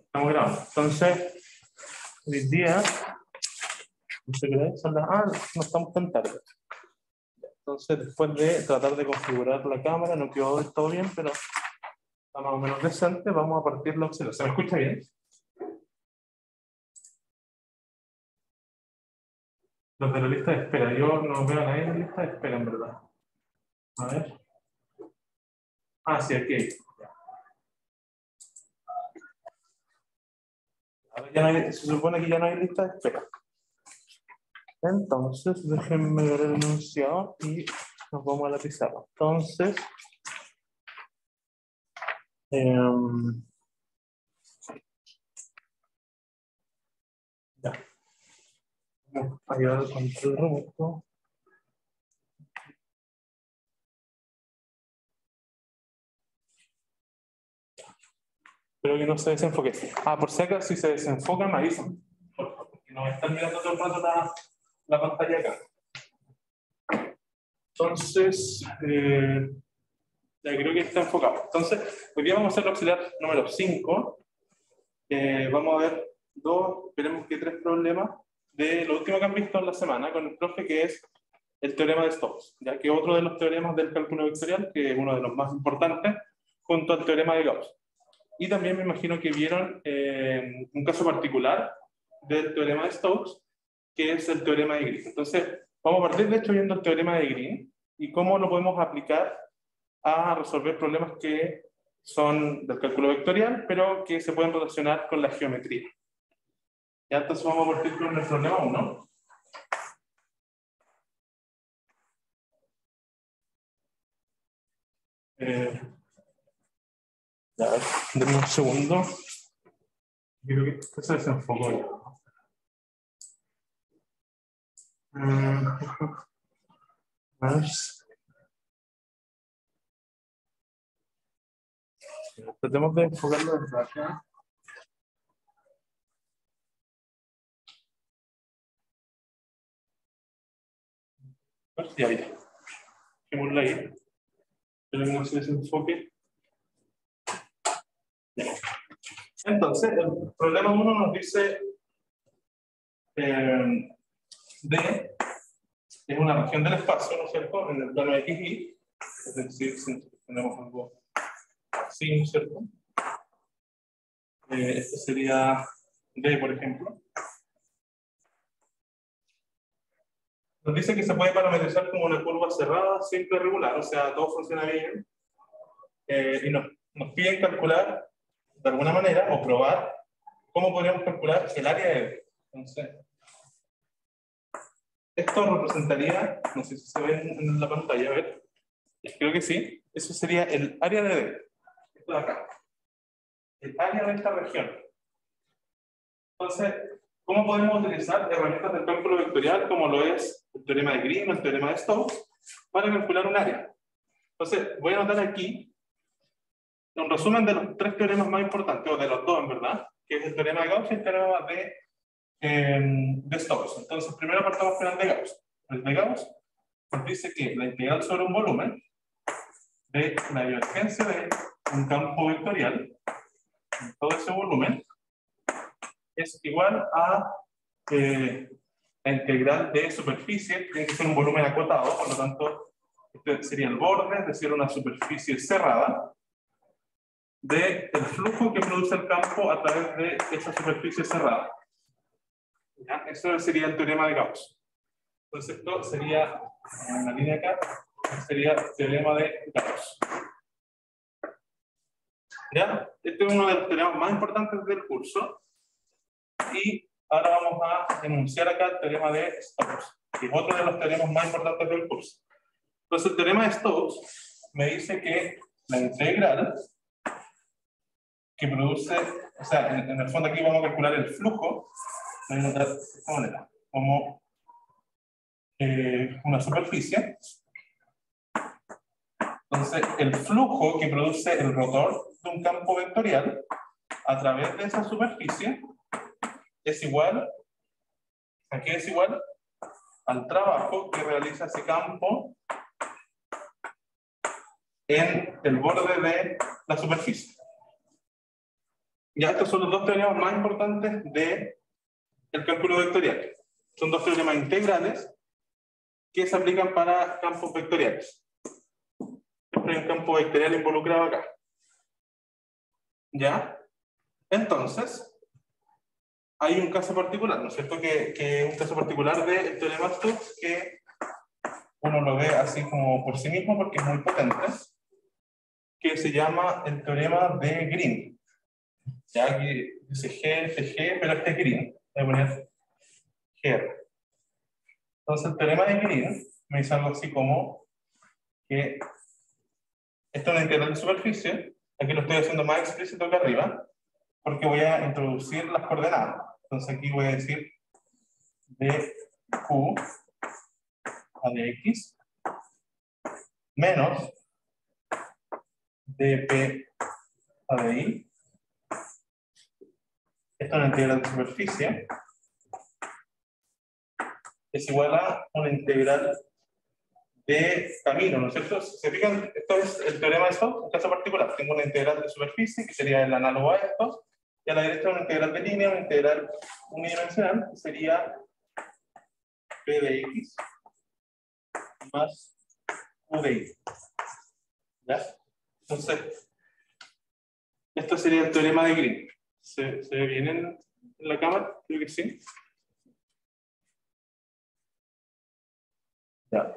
Estamos grabando. Entonces, hoy día, no sé qué son las. No estamos tan tarde. Entonces, después de tratar de configurar la cámara, no quedó del todo bien, pero está más o menos decente. Vamos a partir los celos. ¿Se me escucha bien? Los de la lista de espera. Yo no veo a nadie en la lista de espera, en verdad. A ver. Sí, aquí. Ahora ya no hay, se supone que ya no hay lista de espera. Entonces, déjenme ver el enunciado y nos vamos a la pizarra. Entonces, ya. Vamos a llevar el control remoto. Espero que no se desenfoque. Por si acaso, si se desenfoca, me avisan. Porque no me están mirando todo el rato la pantalla acá. Entonces, ya creo que está enfocado. Entonces, hoy día vamos a hacer el auxiliar número 5. Vamos a ver esperemos que 3 problemas de lo último que han visto en la semana con el profe, que es el teorema de Stokes, ya que otro de los teoremas del cálculo vectorial, que es uno de los más importantes, junto al teorema de Gauss. Y también me imagino que vieron un caso particular del teorema de Stokes, que es el teorema de Green. Entonces, vamos a partir de hecho viendo el teorema de Green y cómo lo podemos aplicar a resolver problemas que son del cálculo vectorial, pero que se pueden relacionar con la geometría. Ya, entonces vamos a partir con el problema 1. A ver, denme un segundo. Creo que esto se desenfocó ya. A ver. Tratemos de enfocarlo desde acá. Y ahí. Dejémoslo ahí. Tenemos ese enfoque. Entonces, el problema 1 nos dice D es una región del espacio, ¿no es cierto? En el plano de XY. Es decir, si tenemos algo así, ¿no es cierto? Este sería D, por ejemplo. Nos dice que se puede parametrizar como una curva cerrada, simple, regular, o sea, todo funciona bien. Y nos piden calcular, de alguna manera, o probar, cómo podríamos calcular el área de D. Entonces, esto representaría, no sé si se ve en la pantalla, a ver, creo que sí, eso sería el área de D. Esto de acá. El área de esta región. Entonces, ¿cómo podemos utilizar herramientas del cálculo vectorial como lo es el teorema de Green o el teorema de Stokes para calcular un área? Entonces, voy a anotar aquí un resumen de los 3 teoremas más importantes, o de los 2 en verdad, que es el teorema de Gauss y el teorema de Stokes. Entonces, primero partamos con el de Gauss. El de Gauss nos dice que la integral sobre un volumen de la divergencia de un campo vectorial en todo ese volumen es igual a la integral de superficie, tiene que ser un volumen acotado, por lo tanto, este sería el borde, es decir, una superficie cerrada, del flujo que produce el campo a través de esa superficie cerrada. ¿Ya? Eso sería el teorema de Gauss. Entonces, esto sería, en la línea acá, sería el teorema de Gauss. ¿Ya? Este es uno de los teoremas más importantes del curso. Y ahora vamos a enunciar acá el teorema de Stokes, que es otro de los teoremas más importantes del curso. Entonces, el teorema de Stokes me dice que la integral que produce, o sea, en el fondo aquí vamos a calcular el flujo, voy a notar de esta manera, como una superficie. Entonces, el flujo que produce el rotor de un campo vectorial a través de esa superficie es igual, ¿a qué es igual? Al trabajo que realiza ese campo en el borde de la superficie. Ya estos son los dos teoremas más importantes del cálculo vectorial. Son dos teoremas integrales que se aplican para campos vectoriales. Siempre hay un campo vectorial involucrado acá. ¿Ya? Entonces, hay un caso particular, ¿no es cierto? Que un caso particular del teorema Stokes que uno lo ve así como por sí mismo porque es muy potente, que se llama el teorema de Green. Ya que dice G, G, pero este es Green. Voy a poner G. Entonces el teorema de Green me dice algo así como que esto es una integral de superficie. Aquí lo estoy haciendo más explícito que arriba, porque voy a introducir las coordenadas. Entonces aquí voy a decir dq a de x menos dp a de y. Esto es una integral de superficie. Es igual a una integral de camino, ¿no es cierto? Si se fijan, esto es el teorema de Stokes, en caso particular. Tengo una integral de superficie, que sería el análogo a esto, y a la derecha una integral de línea, una integral unidimensional, que sería p de x más u de y. ¿Ya? Entonces, esto sería el teorema de Green. ¿Se ve bien en la cámara? Creo que sí. Ya,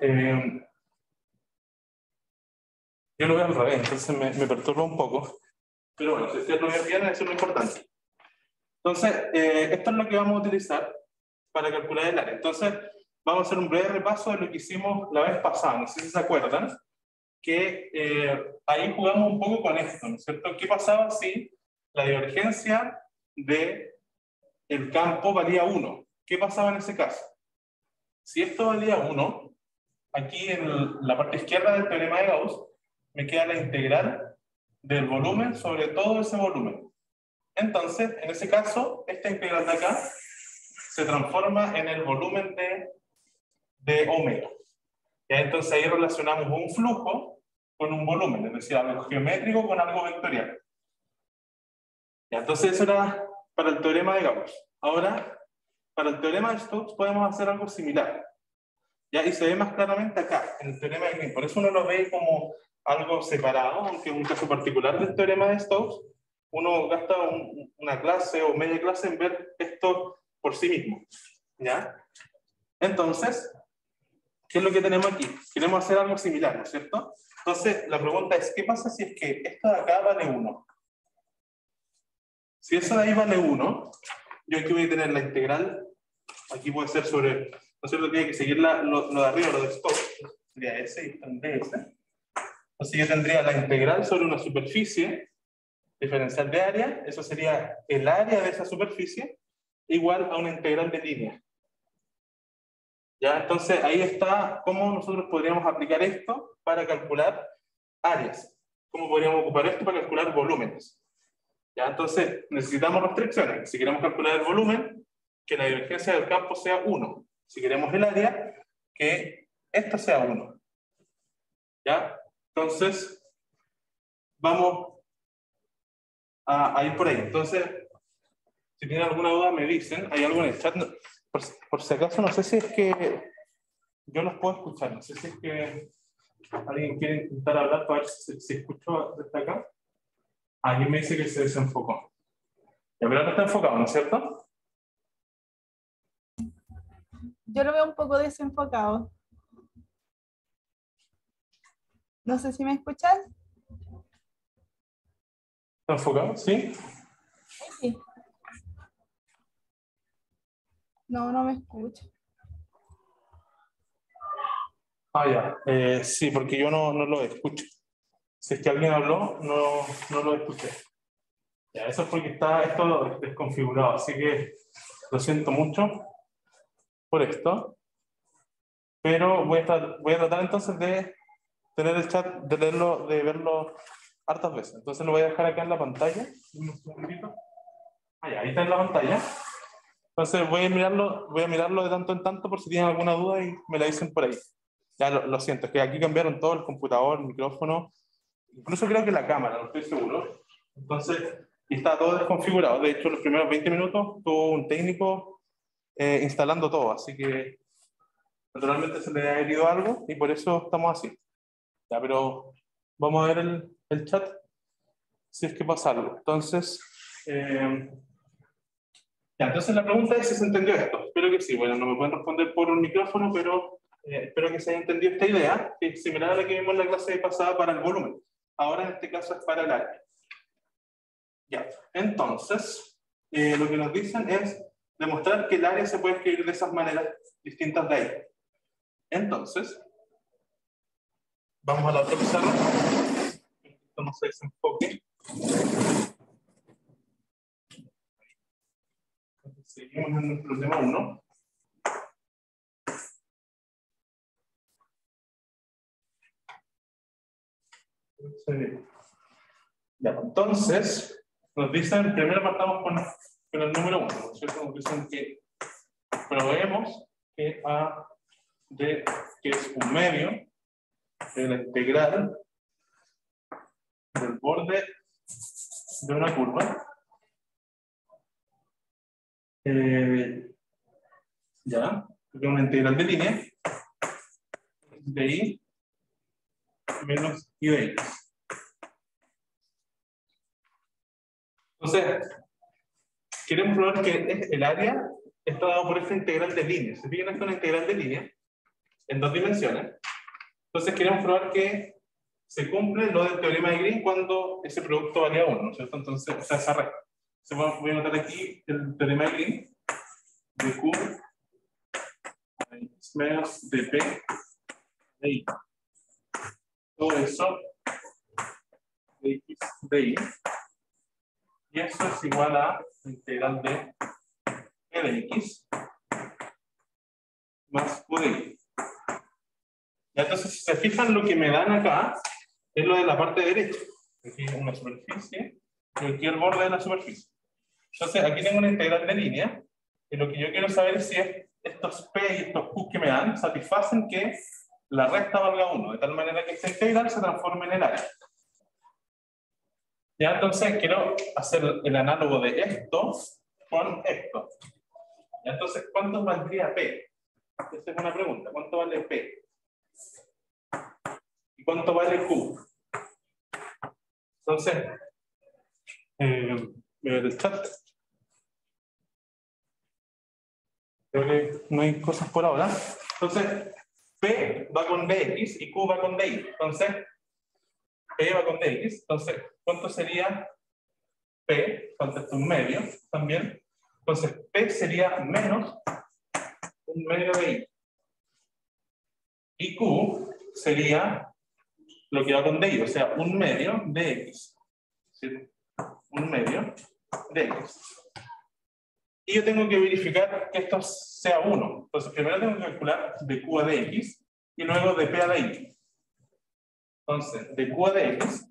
yo lo veo al revés, entonces me perturba un poco. Pero bueno, si ustedes lo ven bien, eso es lo importante. Entonces, esto es lo que vamos a utilizar para calcular el área. Entonces, vamos a hacer un breve repaso de lo que hicimos la vez pasada. No sé si se acuerdan, que ahí jugamos un poco con esto, ¿no es cierto? ¿Qué pasaba si la divergencia del campo valía 1? ¿Qué pasaba en ese caso? Si esto valía 1, aquí en la parte izquierda del teorema de Gauss, me queda la integral del volumen sobre todo ese volumen. Entonces, en ese caso, esta integral de acá se transforma en el volumen de omega. ¿Ya? Entonces ahí relacionamos un flujo con un volumen, es decir, algo geométrico con algo vectorial. ¿Ya? Entonces eso era para el teorema de Gauss. Ahora, para el teorema de Stokes podemos hacer algo similar. ¿Ya? Y se ve más claramente acá, en el teorema de Green. Por eso uno lo ve como algo separado, aunque en un caso particular del teorema de Stokes, uno gasta una clase o media clase en ver esto por sí mismo. ¿Ya? Entonces, ¿qué es lo que tenemos aquí? Queremos hacer algo similar, ¿no es cierto? Entonces, la pregunta es, ¿qué pasa si es que esto de acá vale 1? Si eso de ahí vale 1, yo aquí voy a tener la integral, aquí puede ser sobre, ¿no es cierto? Tiene que seguir lo de arriba, lo de Stokes, sería S y esto en ds. Entonces yo tendría la integral sobre una superficie diferencial de área, eso sería el área de esa superficie, igual a una integral de línea. ¿Ya? Entonces ahí está cómo nosotros podríamos aplicar esto para calcular áreas. ¿Cómo podríamos ocupar esto para calcular volúmenes? ¿Ya? Entonces necesitamos restricciones. Si queremos calcular el volumen, que la divergencia del campo sea 1. Si queremos el área, que esto sea 1. ¿Ya? Entonces vamos a ir por ahí. Entonces, si tienen alguna duda me dicen. Hay algo en el chat. Por si acaso, no sé si es que yo los puedo escuchar. No sé si es que alguien quiere intentar hablar para ver si escucho desde acá. Alguien me dice que se desenfocó. Ya, pero ahora está enfocado, ¿no es cierto? Yo lo veo un poco desenfocado. No sé si me escuchas. ¿Está enfocado? ¿Sí? Sí. No, no me escucho. Ah, ya. Sí, porque yo no lo escucho. Si es que alguien habló, no lo escuché. Ya, eso es porque está esto desconfigurado, así que lo siento mucho por esto. Pero voy a tratar entonces de tener el chat, de leerlo, de verlo hartas veces. Entonces lo voy a dejar acá en la pantalla. Un segundito. Ahí está en la pantalla. Entonces voy a mirarlo de tanto en tanto por si tienen alguna duda y me la dicen por ahí. Ya lo siento, es que aquí cambiaron todo, el computador, el micrófono, incluso creo que la cámara, no estoy seguro. Entonces y estaba todo desconfigurado. De hecho, los primeros 20 minutos tuvo un técnico instalando todo, así que naturalmente se le ha herido algo y por eso estamos así. Ya, pero vamos a ver el chat si es que pasa algo. Entonces, ya, entonces la pregunta es si se entendió esto. Espero que sí. Bueno, no me pueden responder por un micrófono, pero espero que se haya entendido esta idea, que es similar a la que vimos en la clase pasada para el volumen. Ahora en este caso es para el área. Ya, entonces, lo que nos dicen es demostrar que el área se puede escribir de esas maneras distintas de ahí. Entonces, vamos a la otra pizarra. Esto no se desenfoque. Seguimos en el problema 1. Ya, entonces, nos dicen, primero partamos con el número 1, ¿no es cierto? Nos dicen que probemos que A de, que es un medio de la integral del borde de una curva. Ya, porque una integral de línea de I menos I de X. Entonces, queremos probar que el área está dado por esta integral de línea. ¿Se fijan? Esta es una integral de línea en 2 dimensiones. Entonces, queremos probar que se cumple lo del teorema de Green cuando ese producto valía 1, ¿no es cierto? Entonces, o sea, esa recta. Voy a anotar aquí el teorema de Green de Q menos de P de I. Todo eso de X de Y. Y eso es igual a la integral de P de X más Q de Y. Y entonces, si se fijan, lo que me dan acá es lo de la parte derecha. Aquí una superficie y aquí el borde de la superficie. Entonces, aquí tengo una integral de línea y lo que yo quiero saber es si estos P y estos Q que me dan satisfacen que la recta valga 1, de tal manera que esta integral se transforme en el área. Ya, entonces quiero hacer el análogo de esto con esto. Ya, entonces, ¿cuánto valdría P? Esa es una pregunta. ¿Cuánto vale P? ¿Y cuánto vale Q? Entonces, el chat. Creo que no hay cosas por ahora. Entonces, P va con dx y Q va con dy. Entonces, P va con dx. Entonces, ¿cuánto sería P? Contexto un medio también. Entonces, P sería menos un medio de y. Y Q sería lo que va con dy, o sea, un medio de x. ¿Sí? Un medio de x. Y yo tengo que verificar que esto sea 1. Entonces, primero tengo que calcular de Q a dx y luego de P a dy. Entonces, de Q a dx,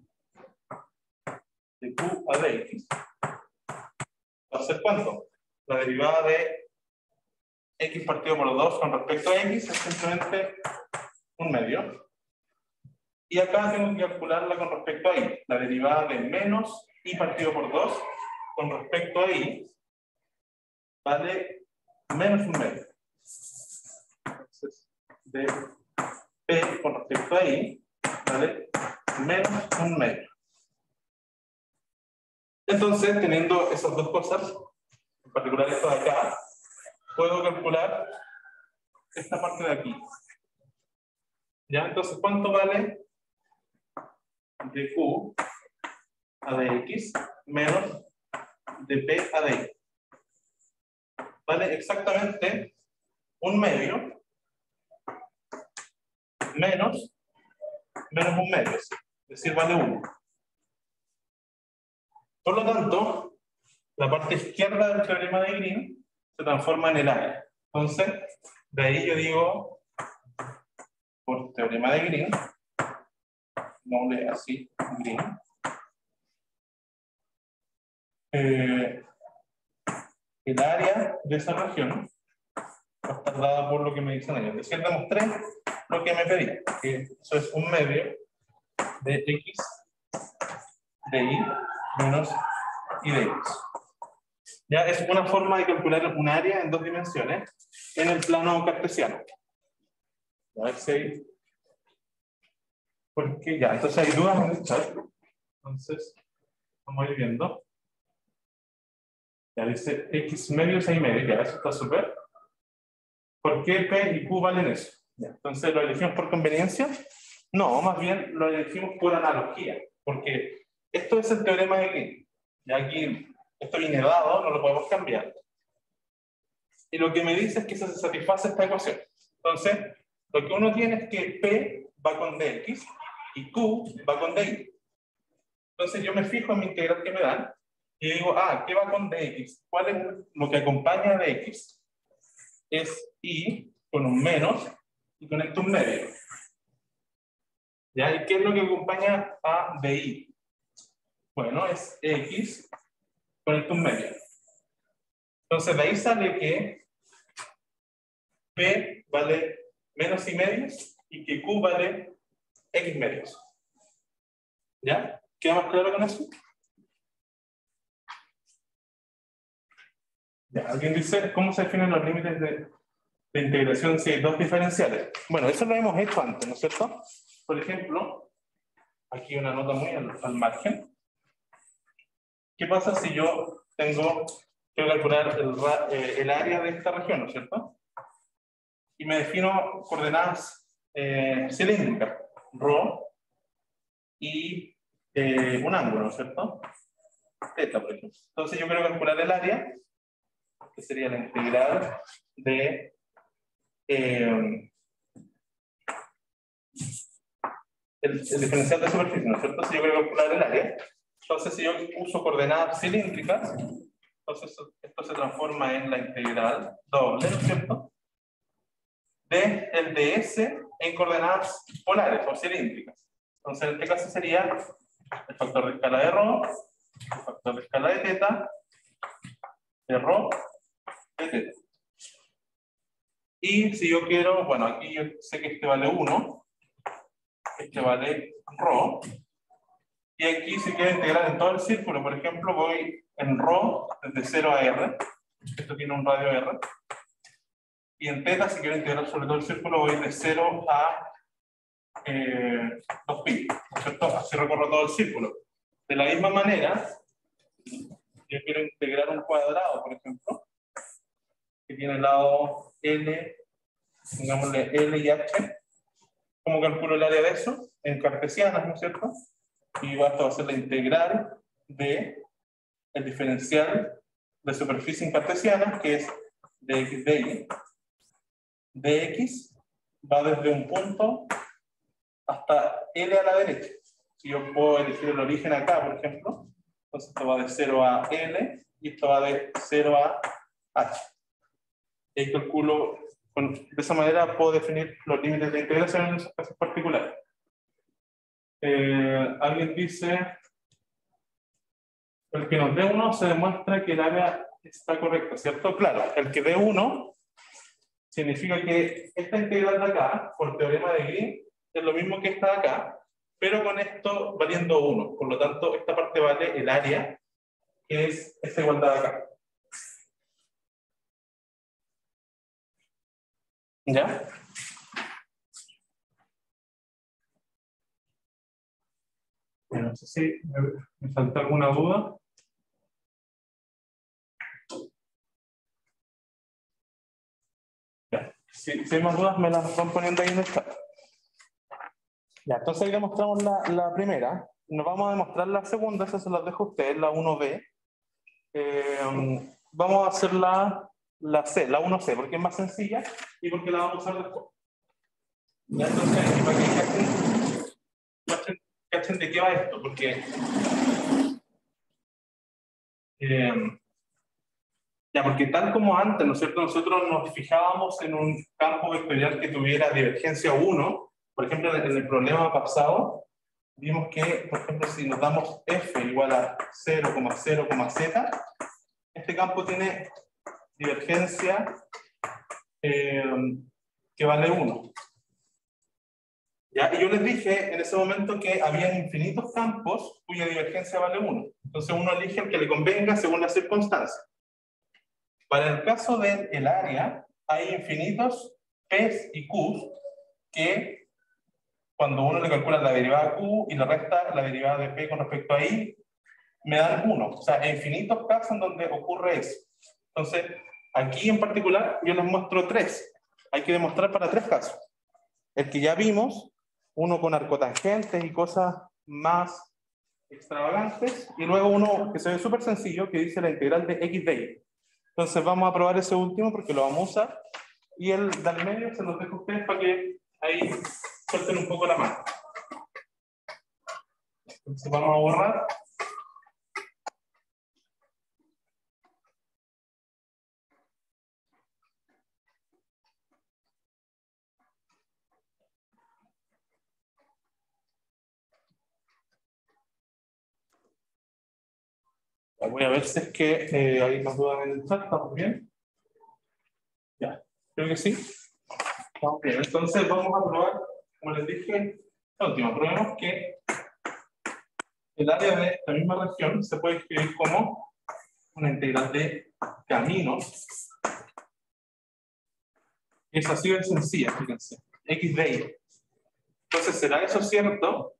de Q a dx, ¿va a ser cuánto? La derivada de x partido por 2 con respecto a x es simplemente un medio. Y acá tengo que calcularla con respecto a y. La derivada de menos y partido por 2 con respecto a y vale menos un medio. Entonces, de P con respecto a y vale menos un medio. Entonces, teniendo esas dos cosas, en particular esto de acá, puedo calcular esta parte de aquí. ¿Ya? Entonces, ¿cuánto vale de Q a dx menos de P a dy? Vale exactamente un medio menos un medio, es decir, vale 1. Por lo tanto, la parte izquierda del teorema de Green se transforma en el área. Entonces, de ahí yo digo, por teorema de Green, noble así, Green, el área de esa región va a estar dada por lo que me dicen ellos. Es decir, demostré lo que me pedí, que eso es un medio de x de y menos y de X. Ya es una forma de calcular un área en 2 dimensiones en el plano cartesiano. A ver si hay... Porque ya, entonces hay dudas en el chat. Entonces, vamos a ir viendo. Ya dice X medios y medio, ya eso está súper. ¿Por qué P y Q valen eso? Ya, entonces, ¿lo elegimos por conveniencia? No, más bien lo elegimos por analogía. Porque esto es el teorema de King. Ya aquí, esto viene dado, no lo podemos cambiar. Y lo que me dice es que se satisface esta ecuación. Entonces, lo que uno tiene es que P va con dx y Q va con dy. Entonces yo me fijo en mi integral que me dan y digo, ¿qué va con dx? ¿Cuál es lo que acompaña a dx? Es y con un menos y con esto un medio. ¿Ya? ¿Y qué es lo que acompaña a dy? Bueno, es x con esto un medio. Entonces de ahí sale que P vale menos y medios y que Q vale X medios. ¿Ya? ¿Queda más claro con eso? Ya, alguien dice, ¿cómo se definen los límites de integración si hay dos diferenciales? Bueno, eso lo hemos hecho antes, ¿no es cierto? Por ejemplo, aquí una nota muy al margen. ¿Qué pasa si yo quiero calcular el área de esta región, ¿no es cierto? Y me defino coordenadas cilíndricas, ρ y un ángulo, ¿no es cierto? Θ, por ejemplo. Entonces yo quiero calcular el área, que sería la integral de el diferencial de superficie, ¿no es cierto? Si yo quiero calcular el área, entonces si yo uso coordenadas cilíndricas, entonces esto se transforma en la integral doble, ¿no es cierto? De el ds en coordenadas polares o cilíndricas. Entonces en este caso sería el factor de escala de ρ, el factor de escala de θ, de ρ, de θ. Y si yo quiero, bueno, aquí yo sé que este vale 1, este vale ρ, y aquí si quiero integrar en todo el círculo, por ejemplo, voy en ρ desde 0 a r, esto tiene un radio r, y en θ si quiero integrar sobre todo el círculo voy de 0 a 2pi, ¿no es cierto? Así recorro todo el círculo. De la misma manera, yo quiero integrar un cuadrado, por ejemplo, que tiene el lado L, digámosle L y H. ¿Cómo calculo el área de eso? En cartesianas, ¿no es cierto? Y esto va a ser la integral de el diferencial de superficie en cartesianas, que es dx de y. Dx va desde un punto hasta L a la derecha. Si yo puedo elegir el origen acá, por ejemplo, entonces esto va de 0 a L y esto va de 0 a H. Y ahí calculo, de esa manera puedo definir los límites de integración en esos casos particulares. Alguien dice, el que nos dé 1 se demuestra que el área está correcta, ¿cierto? Claro, el que dé 1 significa que esta integral de acá, por teorema de Green, es lo mismo que esta de acá, pero con esto valiendo 1. Por lo tanto, esta parte vale el área, que es esta igualdad de acá. ¿Ya? No sé si me falta alguna duda. Ya. Si hay más dudas, me las van poniendo ahí en el chat. Ya, entonces ahí demostramos la primera. Nos vamos a demostrar la segunda, esa se las dejo a ustedes, la 1B. Vamos a hacer la C, la 1C, porque es más sencilla y porque la vamos a usar después. Ya, entonces, para que cachen de qué va esto, porque porque tal como antes, ¿no es cierto? Nosotros nos fijábamos en un campo vectorial que tuviera divergencia 1. Por ejemplo, en el problema pasado, vimos que, por ejemplo, si nos damos f igual a 0,0,z, este campo tiene divergencia que vale 1. ¿Ya? Y yo les dije en ese momento que había infinitos campos cuya divergencia vale 1. Entonces uno elige el que le convenga según las circunstancias. Para el caso del área, hay infinitos P's y Q's que cuando uno le calcula la derivada de Q y le resta la derivada de P con respecto a I, me dan 1. O sea, hay infinitos casos en donde ocurre eso. Entonces, aquí en particular yo les muestro 3. Hay que demostrar para 3 casos. El que ya vimos, uno con arcotangentes y cosas más extravagantes, y luego uno que se ve súper sencillo, que dice la integral de x de y. Entonces vamos a probar ese último porque lo vamos a usar, y el del medio se los dejo a ustedes para que ahí suelten un poco la mano. Entonces vamos a borrar. Voy a ver si es que hay más dudas en el chat. ¿Estamos bien? Ya, creo que sí. Estamos bien. Entonces vamos a probar, como les dije, la última. Probemos que el área de esta misma región se puede escribir como una integral de caminos. Es así de sencilla, fíjense. X de y. Entonces, ¿será eso cierto?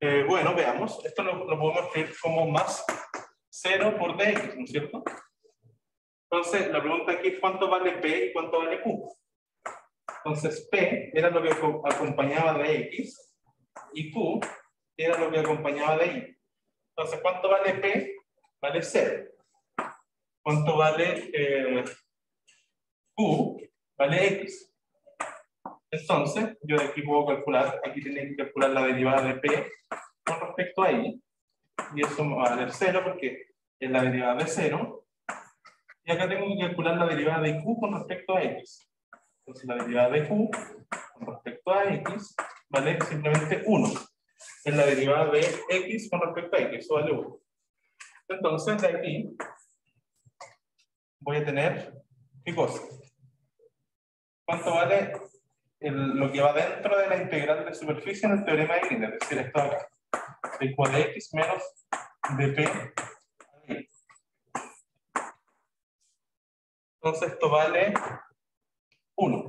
Bueno, veamos. Esto lo podemos escribir como más 0 por dx, ¿no es cierto? Entonces, la pregunta aquí es ¿cuánto vale P y cuánto vale Q? Entonces, P era lo que acompañaba de X y Q era lo que acompañaba de Y. Entonces, ¿cuánto vale P? Vale 0. ¿Cuánto vale Q? Vale X. Entonces, yo de aquí puedo calcular, aquí tenía que calcular la derivada de P con respecto a Y. Y eso me va a valer 0 porque es la derivada de 0. Y acá tengo que calcular la derivada de Q con respecto a X. Entonces la derivada de Q con respecto a X vale simplemente 1. Es la derivada de X con respecto a X, eso vale 1. Entonces de aquí voy a tener, ¿qué cosa? ¿Cuánto vale lo que va dentro de la integral de superficie en el teorema de Green? Es decir, esto de acá. Igual a X menos dp. Entonces esto vale 1.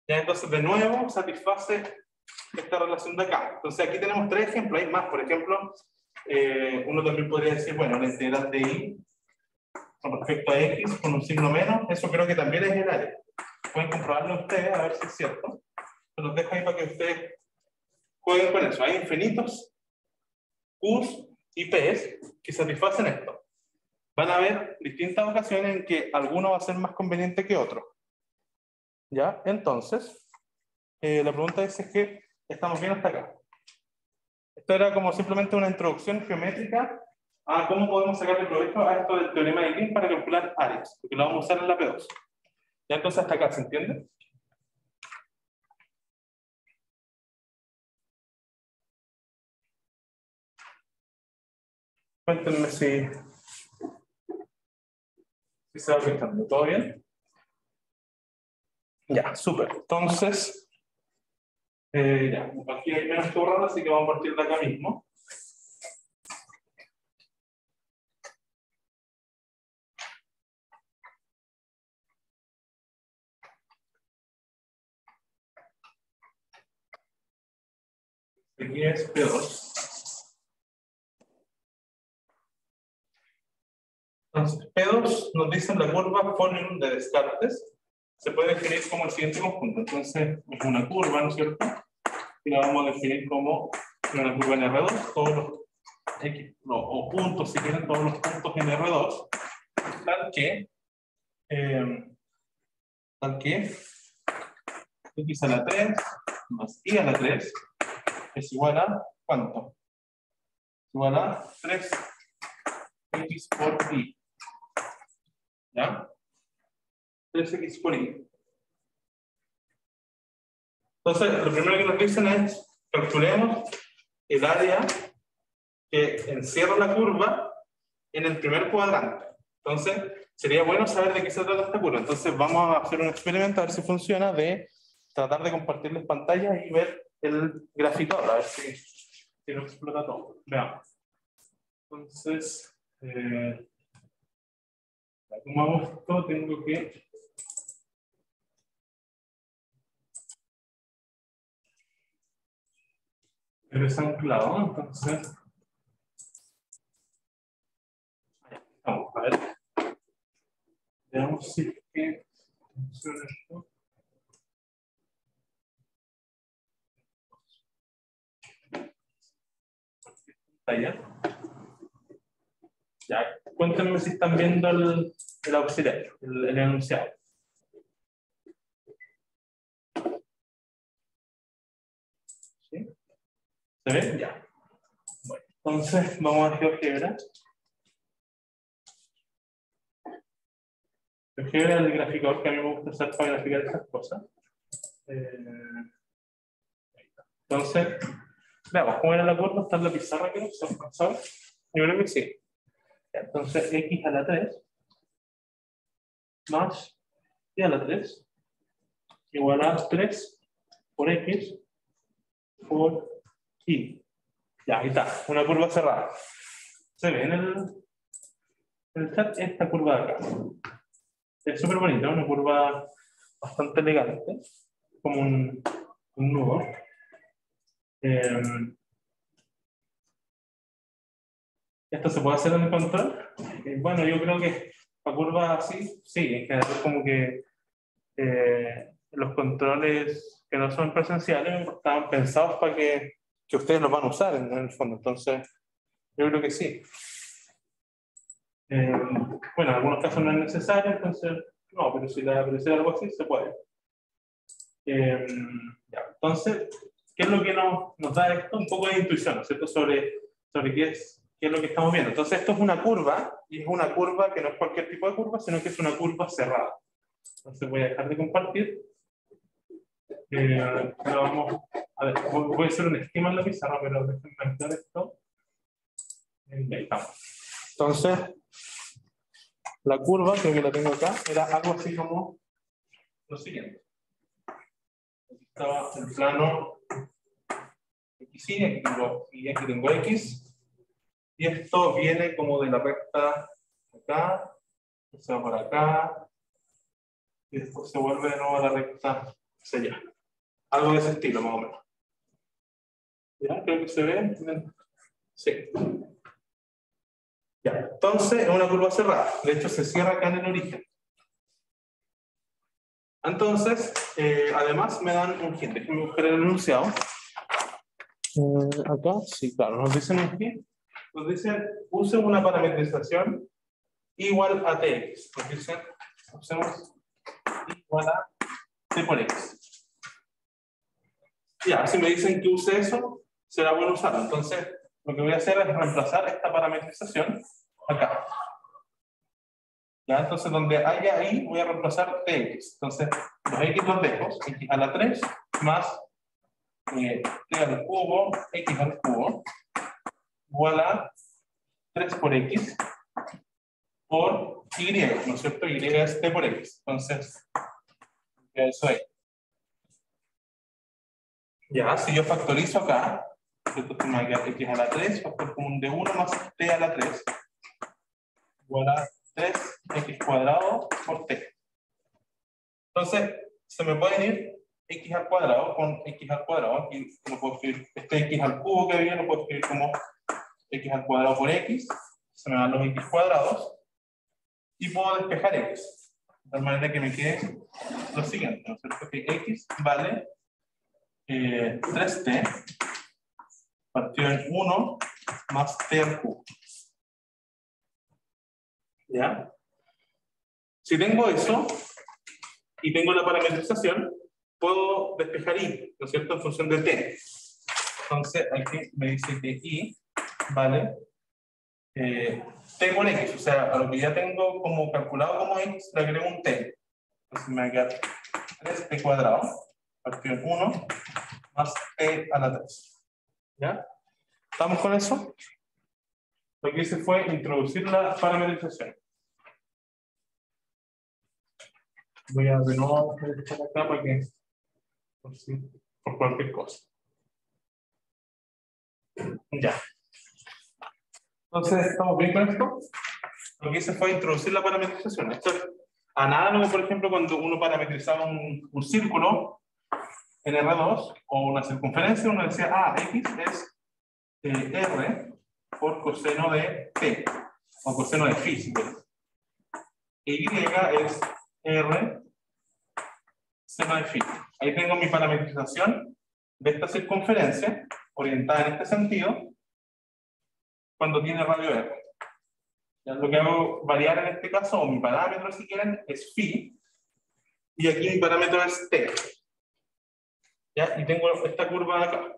Ya entonces de nuevo satisface esta relación de acá. Entonces aquí tenemos 3 ejemplos, hay más. Por ejemplo, uno también podría decir, bueno, la integral de y con respecto a x con un signo menos, eso creo que también es el área. Pueden comprobarlo ustedes a ver si es cierto. Se los dejo ahí para que ustedes jueguen con eso. Hay infinitos q's y p's que satisfacen esto. Van a haber distintas ocasiones en que alguno va a ser más conveniente que otro. ¿Ya? Entonces, la pregunta es que estamos bien hasta acá. Esto era como simplemente una introducción geométrica a cómo podemos sacarle provecho a esto del teorema de Green para calcular áreas, porque lo vamos a usar en la P2. ¿Ya? Entonces hasta acá, ¿se entiende? Cuéntenme si se va conectando. ¿Todo bien? Ya, súper. Entonces, ya, aquí hay menos que borrar, así que vamos a partir de acá mismo. Aquí es P2. Entonces, P2 nos dice la curva Fourier de Descartes. Se puede definir como el siguiente conjunto. Entonces, es una curva, ¿no es cierto? Y la vamos a definir como una curva en R2, todos los X, o puntos, si quieren, todos los puntos en R2, tal que X a la 3 más Y a la 3 es igual a ¿cuánto? Es igual a 3X por Y. ¿Ya? 3X por Y. Entonces, lo primero que nos dicen es, calculemos el área que encierra la curva en el primer cuadrante. Entonces, sería bueno saber de qué se trata esta curva. Entonces, vamos a hacer un experimento a ver si funciona de tratar de compartirles pantalla y ver el graficador, a ver si no explota todo. Veamos. Entonces, como hago esto, tengo que desanclado, entonces vamos a ver. Veamos si es que funciona esto. Pantalla. Ya, cuéntenme si están viendo el auxiliar, el enunciado. ¿Sí? ¿Se ve? Ya. Bueno, entonces vamos a GeoGebra. GeoGebra es el graficador que a mí me gusta usar para graficar estas cosas. Entonces, veamos cómo era la curva. ¿Está en la pizarra que nos ¿sabes? Yo creo que sí. Entonces, x a la 3 más y a la 3 igual a 3 por x por y. Ya, ahí está, una curva cerrada. Se ve en el chat esta curva de acá. Es súper bonita, una curva bastante elegante, como un nudo. ¿Esto se puede hacer en el control? Bueno, yo creo que la curva así, sí, en general es como que los controles que no son presenciales estaban pensados para que ustedes los van a usar en el fondo. Entonces, yo creo que sí. Bueno, en algunos casos no es necesario, entonces no, pero si la aparece algo así, se puede. Ya, entonces, ¿qué es lo que nos da esto? Un poco de intuición, ¿no es cierto? Sobre qué es lo que estamos viendo. Entonces, esto es una curva, y es una curva que no es cualquier tipo de curva, sino que es una curva cerrada. Entonces, voy a dejar de compartir. Vamos a ver, voy a hacer un esquema en la pizarra, pero déjenme anclar esto. Ahí estamos. Entonces, la curva, creo que la tengo acá, era algo así como lo siguiente. Aquí estaba el plano XY, aquí tengo X, y esto viene como de la recta acá, se va por acá, y después se vuelve de nuevo a la recta hacia allá. Algo de ese estilo, más o menos. ¿Ya? Creo que se ve. Sí. Ya. Entonces, es una curva cerrada. De hecho, se cierra acá en el origen. Entonces, además me dan un hint. Déjenme buscar el enunciado. Acá, sí, claro, nos dicen un hint. Nos dicen, use una parametrización igual a tx. Nos dicen, usemos igual a t por x. Ya, si me dicen que use eso, será bueno usarlo. Entonces, lo que voy a hacer es reemplazar esta parametrización acá. Ya, entonces, donde haya ahí, voy a reemplazar tx. Entonces, los x los dejo, x a la 3 más t al cubo, x al cubo, igual a 3 por x por y, ¿no es cierto? Y es t por x. Entonces, eso es. Ya, si yo factorizo acá, entonces me va a quedar x a la 3, factor común de 1 más t a la 3, igual a 3x cuadrado por t. Entonces, se me pueden ir x al cuadrado con x al cuadrado. Aquí lo puedo escribir, este x al cubo que había, lo puedo escribir como x al cuadrado por x. Se me dan los x cuadrados. Y puedo despejar x. De tal manera que me quede lo siguiente, ¿no es cierto? Que x vale 3t partido en 1 más t al cubo. ¿Ya? Si tengo eso y tengo la parametrización, puedo despejar y, ¿no es cierto?, en función de t. Entonces, aquí me dice que y vale t por x, o sea, a lo que ya tengo como calculado como x, le agrego un t. Entonces me va a quedar 3t cuadrado partido en 1 más t a la 3. ¿Ya? ¿Estamos con eso? Lo que hice fue introducir la parametrización. Voy a de nuevo dejar acá para que por cualquier cosa. Ya. Entonces, ¿estamos bien con esto? Lo que hice fue introducir la parametrización. Esto es análogo, por ejemplo, cuando uno parametrizaba un círculo en R2 o una circunferencia, uno decía, X es R por coseno de T, o coseno de phi, si quieres. Y es R seno de phi. Ahí tengo mi parametrización de esta circunferencia, orientada en este sentido, cuando tiene radio R. Ya, lo que hago variar en este caso, o mi parámetro si quieren, es phi, y aquí mi parámetro es T. ¿Ya? Y tengo esta curva de acá.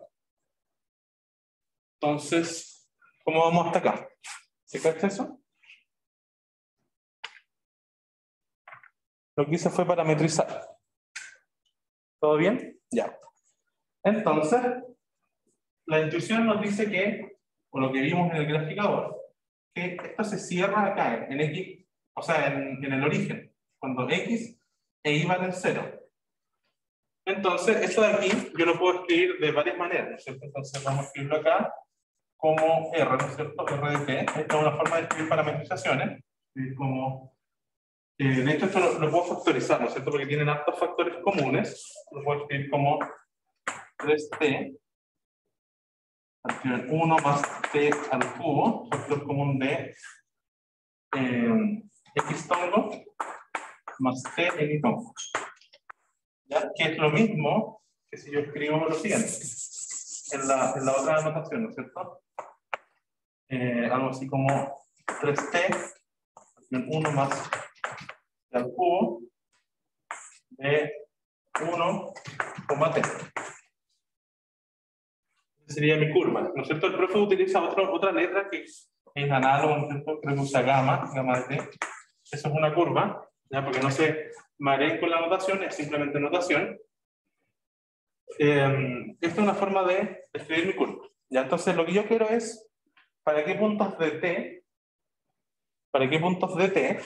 Entonces, ¿cómo vamos hasta acá? ¿Se cacha eso? Lo que hice fue parametrizar. ¿Todo bien? Ya. Entonces, la intuición nos dice que, o lo que vimos en el graficador, que esto se cierra acá, en X, o sea, en el origen, cuando X e Y valen 0. Entonces, esto de aquí yo lo puedo escribir de varias maneras, ¿no es cierto? Entonces, vamos a escribirlo acá como R, ¿no es cierto? R de T. Esta es una forma de escribir parametrizaciones. Como, de hecho, esto lo puedo factorizar, ¿no es cierto? Porque tienen hartos factores comunes. Lo puedo escribir como 3T, factor 1 más T al cubo, factor común de X tongo más T en Y tongo. ¿Ya? Que es lo mismo que si yo escribo lo siguiente, en la otra anotación, ¿no es cierto? Algo así como 3T, 1 más T al cubo, de 1, T. Esa sería mi curva, ¿no es cierto? El profe utiliza otra letra que es análogo, ¿no es cierto? Creo que usa gamma de T. Eso es una curva, ¿ya? Porque no se mareen con la notación, es simplemente notación. Esta es una forma de escribir mi curva. ¿Ya? Entonces, lo que yo quiero es, ¿para qué puntos de T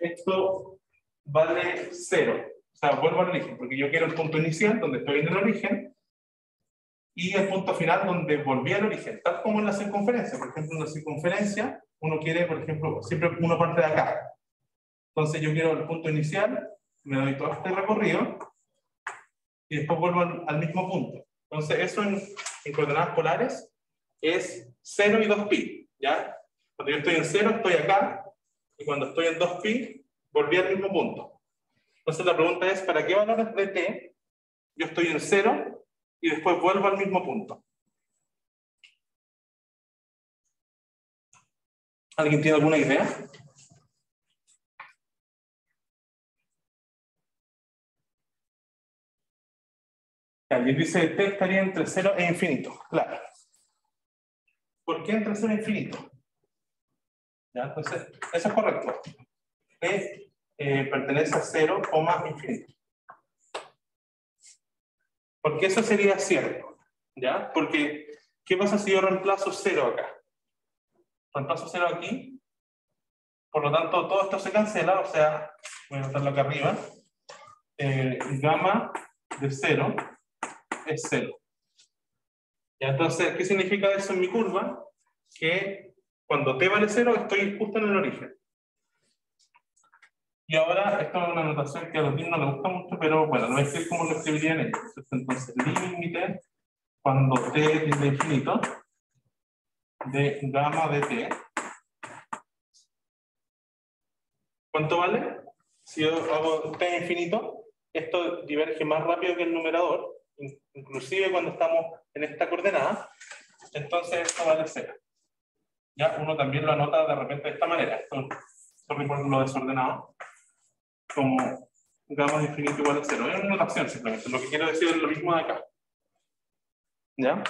esto vale 0? O sea, vuelvo al origen, porque yo quiero el punto inicial, donde estoy en el origen, y el punto final, donde volví al origen, tal como en la circunferencia. Por ejemplo, en la circunferencia, uno quiere, por ejemplo, siempre uno parte de acá. Entonces, yo quiero el punto inicial, me doy todo este recorrido, y después vuelvo al mismo punto. Entonces, eso en coordenadas polares es 0 y 2pi, ¿ya? Cuando yo estoy en 0, estoy acá, y cuando estoy en 2pi, volví al mismo punto. Entonces, la pregunta es, ¿para qué valores de t yo estoy en 0 y después vuelvo al mismo punto? ¿Alguien tiene alguna idea? Alguien dice t estaría entre 0 e infinito. Claro. ¿Por qué entre 0 e infinito? ¿Ya? Entonces, eso es correcto. T pertenece a 0, infinito. Porque eso sería cierto. ¿Ya? Porque, ¿qué pasa si yo reemplazo 0 acá? Reemplazo 0 aquí. Por lo tanto, todo esto se cancela. O sea, voy a anotarlo acá arriba. Gamma de 0 es 0. ¿Ya? Entonces, ¿qué significa eso en mi curva? Que cuando t vale 0, estoy justo en el origen. Y ahora, esto es una notación que a los niños no les gusta mucho, pero bueno, lo voy a escribir como lo escribirían ellos. Entonces, límite, cuando t es de infinito, de gamma de t. ¿Cuánto vale? Si yo hago t infinito, esto diverge más rápido que el numerador, inclusive cuando estamos en esta coordenada, entonces esto vale 0. Ya uno también lo anota de repente de esta manera, esto, sorry por lo desordenado, como gamma de infinito igual a 0. Es una notación simplemente, lo que quiero decir es lo mismo de acá. ¿Ya?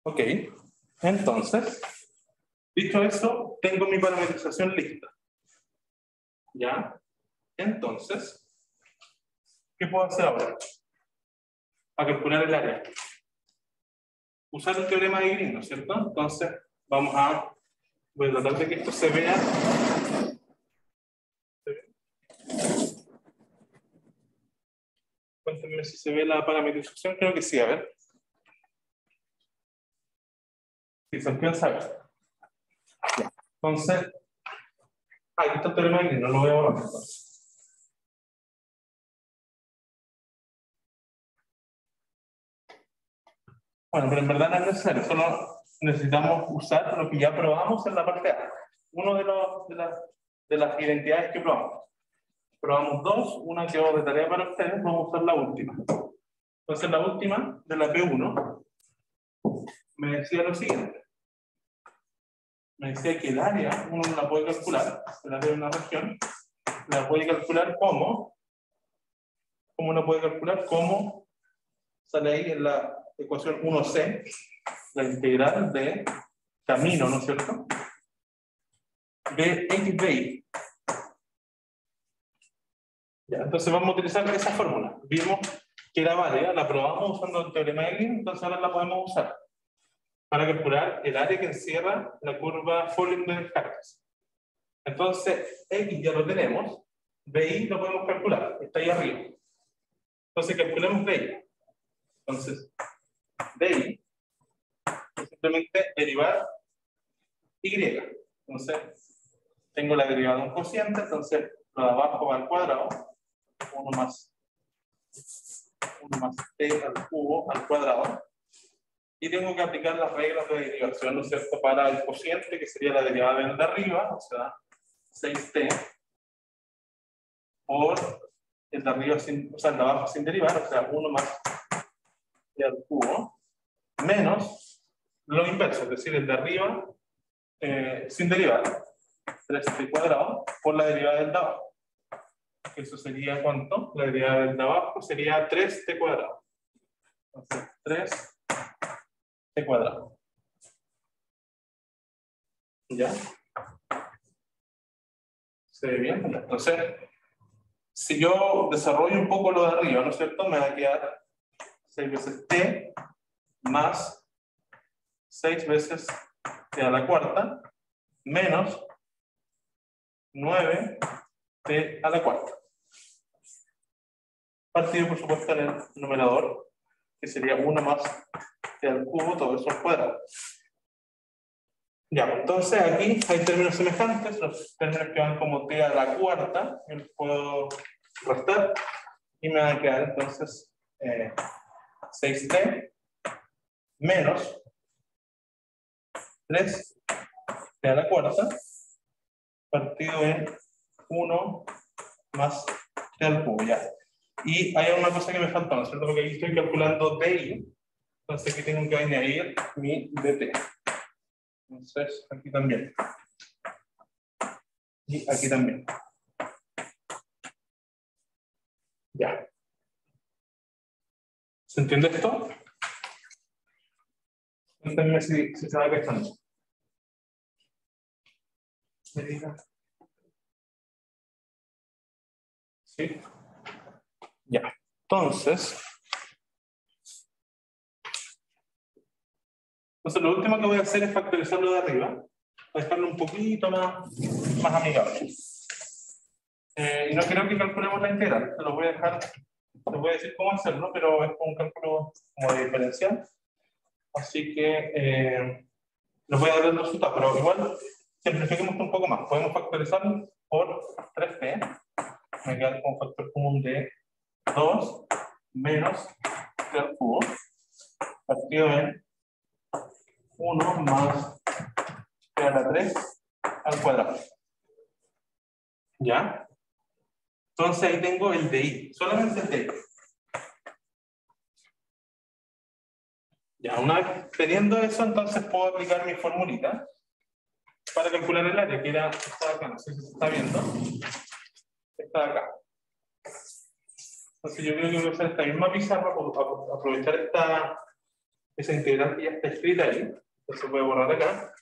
Ok, entonces, dicho eso, tengo mi parametrización lista. ¿Ya? Entonces, ¿qué puedo hacer ahora? Para calcular el área. Usar el teorema de Green, ¿no es cierto? Entonces, voy a tratar de que esto se vea. Cuéntenme si se ve la parametrización, creo que sí, a ver. Si se alcanza a ver. Ya. Entonces, aquí está el teorema de Green, no lo voy a borrar entonces. Bueno, pero en verdad no es necesario, solo necesitamos usar lo que ya probamos en la parte A. Uno de las identidades que probamos. Probamos dos, una quedó de tarea para ustedes, vamos a usar la última. Entonces la última, de la P1, me decía lo siguiente. Me decía que el área, uno la puede calcular, el área de una región, la puede calcular como, ¿cómo la puede calcular? Como sale ahí en la ecuación 1c, la integral de camino, ¿no es cierto? De x de y. Ya, entonces vamos a utilizar esa fórmula. Vimos que era válida, la probamos usando el teorema de Green, entonces ahora la podemos usar para calcular el área que encierra la curva Folium de Descartes. Entonces, x ya lo tenemos, BI lo podemos calcular, está ahí arriba. Entonces, calculemos BI. Entonces, BI es simplemente derivar y. Entonces, tengo la derivada de un cociente, entonces lo de abajo va al cuadrado, 1 más t al cubo al cuadrado. Y tengo que aplicar las reglas de derivación, ¿no es cierto?, para el cociente, que sería la derivada del de arriba, o sea, 6t, por el de arriba sin, o sea, el de abajo sin derivar, o sea, 1 más t al cubo, menos lo inverso, es decir, el de arriba sin derivar, 3t cuadrado, por la derivada del de abajo. Eso sería ¿cuánto? La derivada del de abajo sería 3t cuadrado. Entonces, 3t cuadrado. ¿Ya? ¿Se ve bien? Entonces, si yo desarrollo un poco lo de arriba, ¿no es cierto? Me va a quedar 6 veces t más 6 veces t a la cuarta menos 9t a la cuarta. Partido, por supuesto, en el numerador, que sería 1 más t al cubo, todo eso al cuadrado. Ya, entonces aquí hay términos semejantes, los términos que van como t a la cuarta, yo los puedo restar y me va a quedar entonces 6t menos 3t a la cuarta partido en 1 más t al cubo, ya. Y hay una cosa que me falta, ¿no es cierto? Porque aquí estoy calculando DI, entonces aquí tengo que añadir mi DT. Entonces, aquí también. Y aquí también. Ya. ¿Se entiende esto? Cuéntenme si se va cachando. ¿Sí? Ya. Entonces, lo último que voy a hacer es factorizarlo de arriba, para dejarlo un poquito más amigable. Y no creo que calculemos la integral, te lo voy a dejar, te voy a decir cómo hacerlo, pero es con un cálculo como de diferencial. Así que les voy a dar el resultado, pero igual simplifiquemos un poco más. Podemos factorizarlo por 3t, me queda como factor común de 2 menos t al cubo, partido en 1 más t a la 3 al cuadrado. ¿Ya? Entonces ahí tengo el DI, solamente el DI. Ya, una vez teniendo eso, entonces puedo aplicar mi formulita para calcular el área, que era esta de acá, no sé si se está viendo. Esta de acá. Entonces yo creo que voy a usar esta misma pizarra para aprovechar esa integral que ya está escrita ahí. Entonces voy a borrar acá.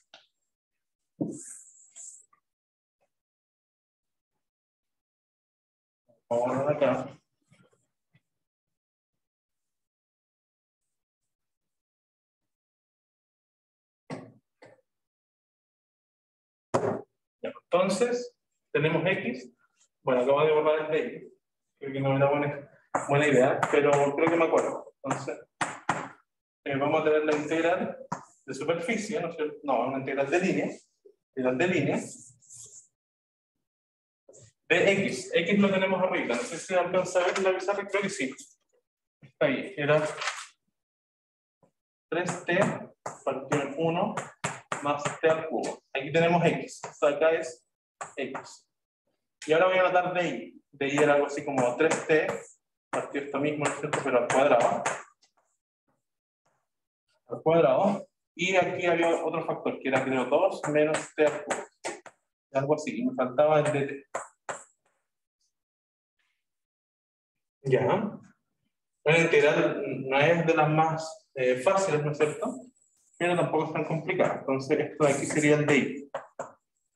Vamos a borrar acá. Ya, entonces, tenemos X. Bueno, acabo de borrar el de Y. Creo que no me la pone Buena idea, pero creo que me acuerdo. Entonces, vamos a tener la integral de superficie, ¿no es cierto? No, una integral de línea. Integral de línea. De x. X lo tenemos arriba. No sé si alcanza a ver la pizarra, creo que sí. Está ahí. Era 3t partido en 1 más t al cubo. Aquí tenemos x. Esto de acá es x. Y ahora voy a anotar dy. Dy era algo así como 3t partido esto mismo, ¿no es cierto? Pero al cuadrado. Al cuadrado. Y aquí había otro factor, que era creo 2 menos t al cubo. Algo así. Y me faltaba el dt. Ya. La integral no es de las más fáciles, ¿no es cierto? Pero tampoco es tan complicada. Entonces, esto de aquí sería el dy.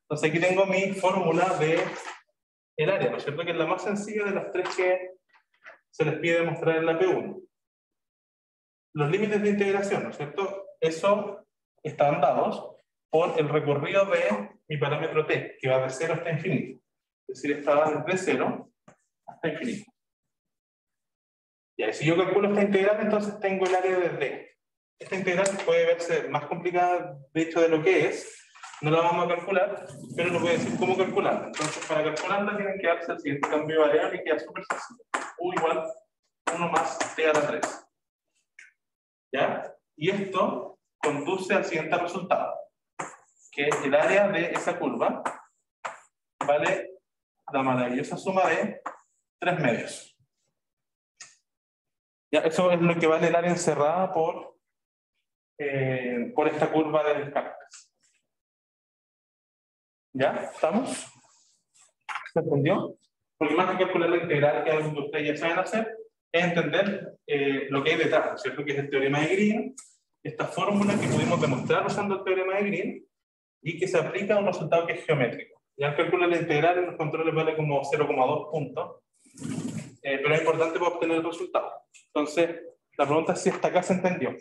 Entonces, aquí tengo mi fórmula de el área, ¿no es cierto? Que es la más sencilla de las tres que se les pide demostrar en la P1. Los límites de integración, ¿no es cierto? Eso están dados por el recorrido de mi parámetro t, que va de 0 hasta infinito. Es decir, esta va desde 0 hasta infinito. Y si yo calculo esta integral, entonces tengo el área de d. Esta integral puede verse más complicada, de hecho, de lo que es. No la vamos a calcular, pero les voy a decir cómo calcularla. Entonces, para calcularla tienen que darse el siguiente cambio de variable y queda súper sencillo. U igual 1 más t a la 3. ¿Ya? Y esto conduce al siguiente resultado, que el área de esa curva vale la maravillosa suma de 3 medios. Ya, eso es lo que vale el área encerrada por esta curva de Descartes. ¿Ya? ¿Estamos? ¿Se entendió? Porque más que calcular la integral, que es algo que ustedes ya saben hacer, es entender lo que hay detrás, ¿cierto? Que es el teorema de Green, esta fórmula que pudimos demostrar usando el teorema de Green y que se aplica a un resultado que es geométrico. Ya al calcular la integral en los controles vale como 0,2 puntos, pero es importante para obtener el resultado. Entonces, la pregunta es si hasta acá se entendió.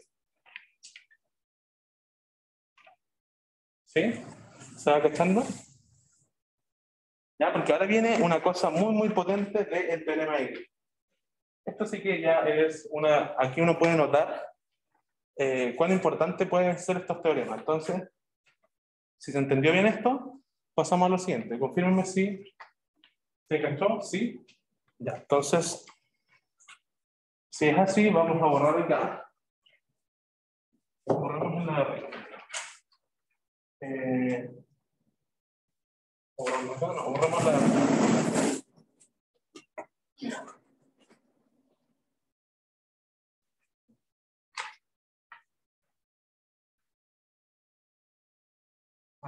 ¿Sí? ¿Se va cachando? ¿Ya? Porque ahora viene una cosa muy, muy potente del teorema de Green. Esto sí que ya es una... Aquí uno puede notar cuán importante pueden ser estos teoremas. Entonces, si se entendió bien esto, pasamos a lo siguiente. Confírmenme si se cachó. ¿Sí? Ya. Entonces, si es así, vamos a borrar acá. Borramos en la de arriba. Borramos acá, no, borramos la de arriba.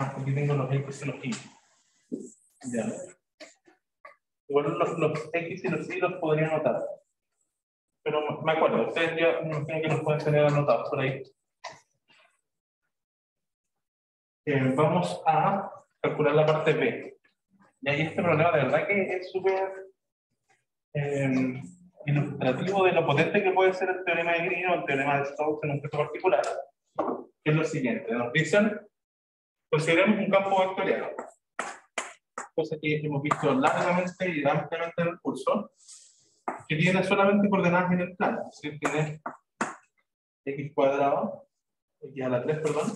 Aquí tengo los X y los Y. Ya. Igual los X y los Y los podría anotar. Pero me acuerdo, ustedes ya me imagino que los pueden tener anotados por ahí. Vamos a calcular la parte B. Y ahí este problema de verdad que es súper ilustrativo de lo potente que puede ser el teorema de Green o el teorema de Stokes en un caso particular. Que es lo siguiente, nos dicen, consideremos un campo vectorial. Cosa que hemos visto largamente y ampliamente en el curso, que tiene solamente coordenadas en el plano, es decir, tiene x cuadrado, x a la 3, perdón,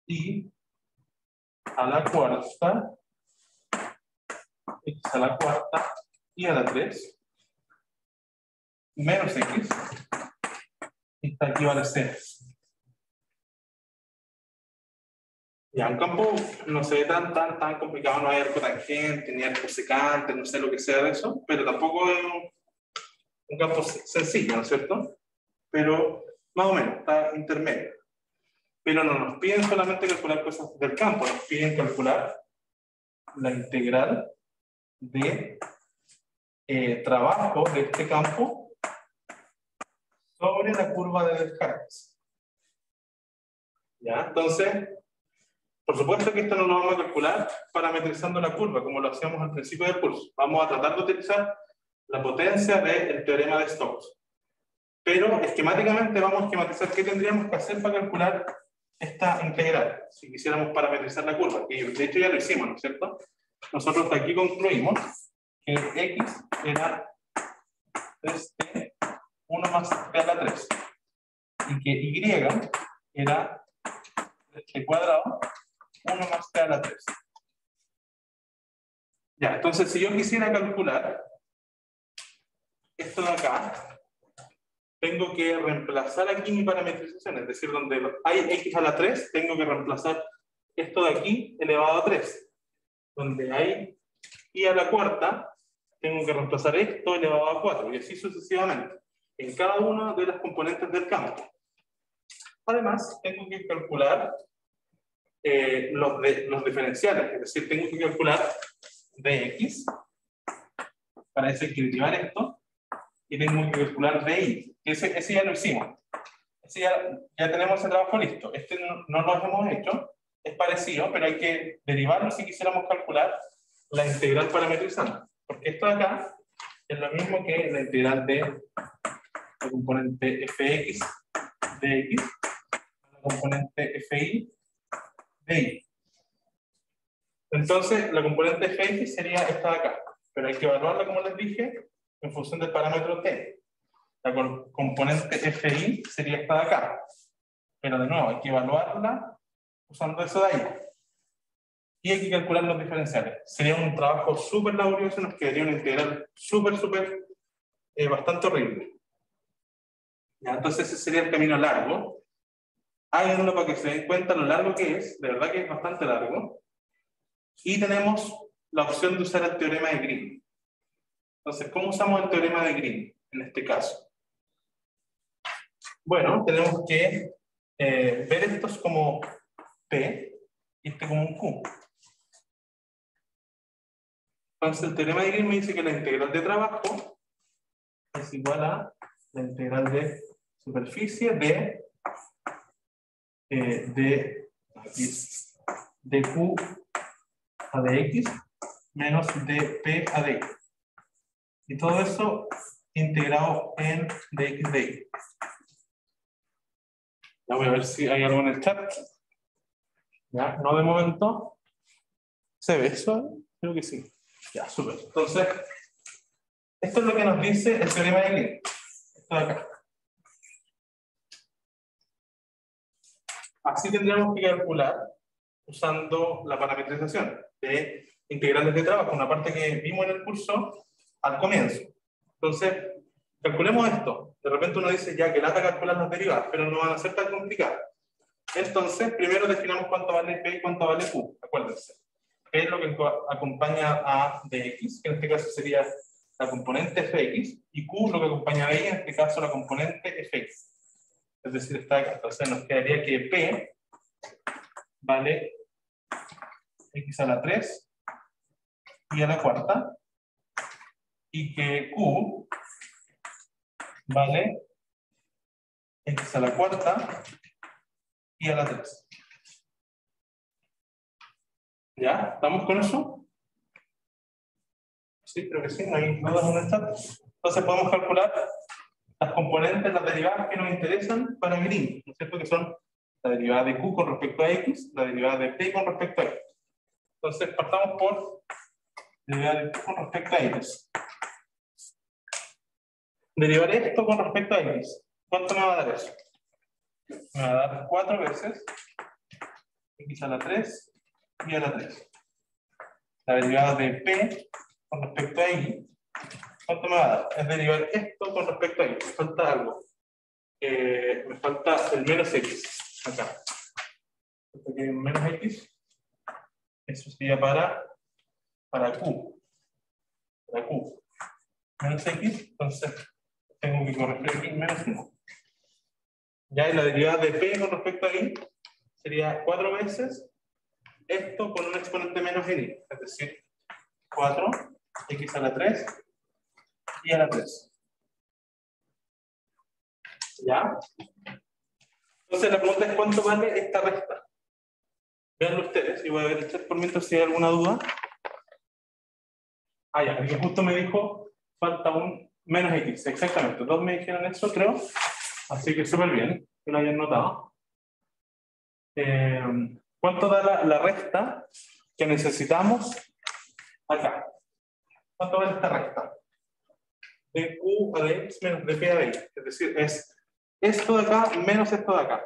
y a la cuarta, x a la cuarta y a la 3, menos x, y está aquí vale 0. Ya, un campo no se ve tan complicado, no hay arco tangente, ni arco secante, no sé lo que sea de eso, pero tampoco es un campo sencillo, ¿no es cierto? Pero más o menos, está intermedio. Pero no nos piden solamente calcular cosas del campo, nos piden calcular la integral de trabajo de este campo sobre la curva de Descartes. ¿Ya? Entonces, por supuesto que esto no lo vamos a calcular parametrizando la curva, como lo hacíamos al principio del curso. Vamos a tratar de utilizar la potencia del teorema de Stokes. Pero esquemáticamente vamos a esquematizar qué tendríamos que hacer para calcular esta integral, si quisiéramos parametrizar la curva, que de hecho ya lo hicimos, ¿no es cierto? Nosotros de aquí concluimos que x era 3t, 1 más t a la 3. Y que y era t cuadrado, 1 más t a la 3. Ya, entonces si yo quisiera calcular esto de acá, tengo que reemplazar aquí mi parametrización, es decir, donde hay x a la 3, tengo que reemplazar esto de aquí elevado a 3. Donde hay y a la cuarta, tengo que reemplazar esto elevado a 4, y así sucesivamente, en cada una de las componentes del campo. Además, tengo que calcular los diferenciales, es decir, tengo que calcular dx, para eso hay que derivar esto, y tengo que calcular dy, que ese ya lo hicimos. Ese ya tenemos el trabajo listo. Este no lo hemos hecho, es parecido, pero hay que derivarlo si quisiéramos calcular la integral parametrizante. Porque esto de acá es lo mismo que la integral de la componente fx de x, la componente fi de y. Entonces, la componente fx sería esta de acá, pero hay que evaluarla, como les dije, en función del parámetro t. La componente fi sería esta de acá, pero de nuevo, hay que evaluarla usando eso de ahí. Y hay que calcular los diferenciales. Sería un trabajo súper laborioso, nos quedaría una integral bastante horrible. Ya, entonces ese sería el camino largo. Háganlo para que se den cuenta lo largo que es, de verdad que es bastante largo. Y tenemos la opción de usar el teorema de Green. Entonces, ¿cómo usamos el teorema de Green en este caso? Bueno, tenemos que ver estos como P y este como un Q. Entonces, el teorema de Green me dice que la integral de trabajo es igual a la integral de superficie de Q a dx menos de P a dx. Y todo eso integrado en dx de y. Ya voy a ver si hay algo en el chat. Ya, no de momento. ¿Se ve eso? Creo que sí. Ya, súper. Entonces, esto es lo que nos dice el teorema de Green. Esto de acá. Así tendríamos que calcular usando la parametrización de integrales de trabajo, una parte que vimos en el curso al comienzo. Entonces, calculemos esto. De repente uno dice ya que lata calcular las derivadas, pero no van a ser tan complicadas. Entonces, primero definamos cuánto vale P y cuánto vale Q, acuérdense. P es lo que acompaña a dx, que en este caso sería la componente fx, y Q lo que acompaña a y, en este caso la componente fx. Es decir, está acá. Entonces nos quedaría que P vale x a la 3 y a la cuarta, y que Q vale x a la cuarta y a la 3. ¿Ya? ¿Estamos con eso? Sí, creo que sí, no hay dudas en el chat. Entonces podemos calcular las componentes, las derivadas que nos interesan para Green, ¿no es cierto? Que son la derivada de Q con respecto a X, la derivada de P con respecto a X. Entonces partamos por derivada de Q con respecto a X. Derivar esto con respecto a X. ¿Cuánto me va a dar eso? Me va a dar 4 veces X a la 3 y a la 3. La derivada de P con respecto a Y. ¿Cuánto me va a dar? Es derivar esto con respecto a Y. Me falta algo. Me falta el menos X. Acá. Aquí hay un menos X. Eso sería para Q. Para Q. Menos X. Entonces tengo que corregir aquí menos 1. Ya, y la derivada de P con respecto a Y sería 4 veces esto con un exponente menos en Y. Es decir, 4 X a la 3 y a la 3. ¿Ya? Entonces la pregunta es ¿cuánto vale esta resta? Veanlo ustedes, y voy a ver el chat por mientras si hay alguna duda. Ah, ya, porque justo me dijo falta un menos X, exactamente. 2 me dijeron eso, creo. Así que súper bien, que lo hayan notado. ¿Cuánto da la resta que necesitamos acá? ¿Cuánto vale esta resta? dq a dx menos dp a dy. Es decir, es esto de acá menos esto de acá.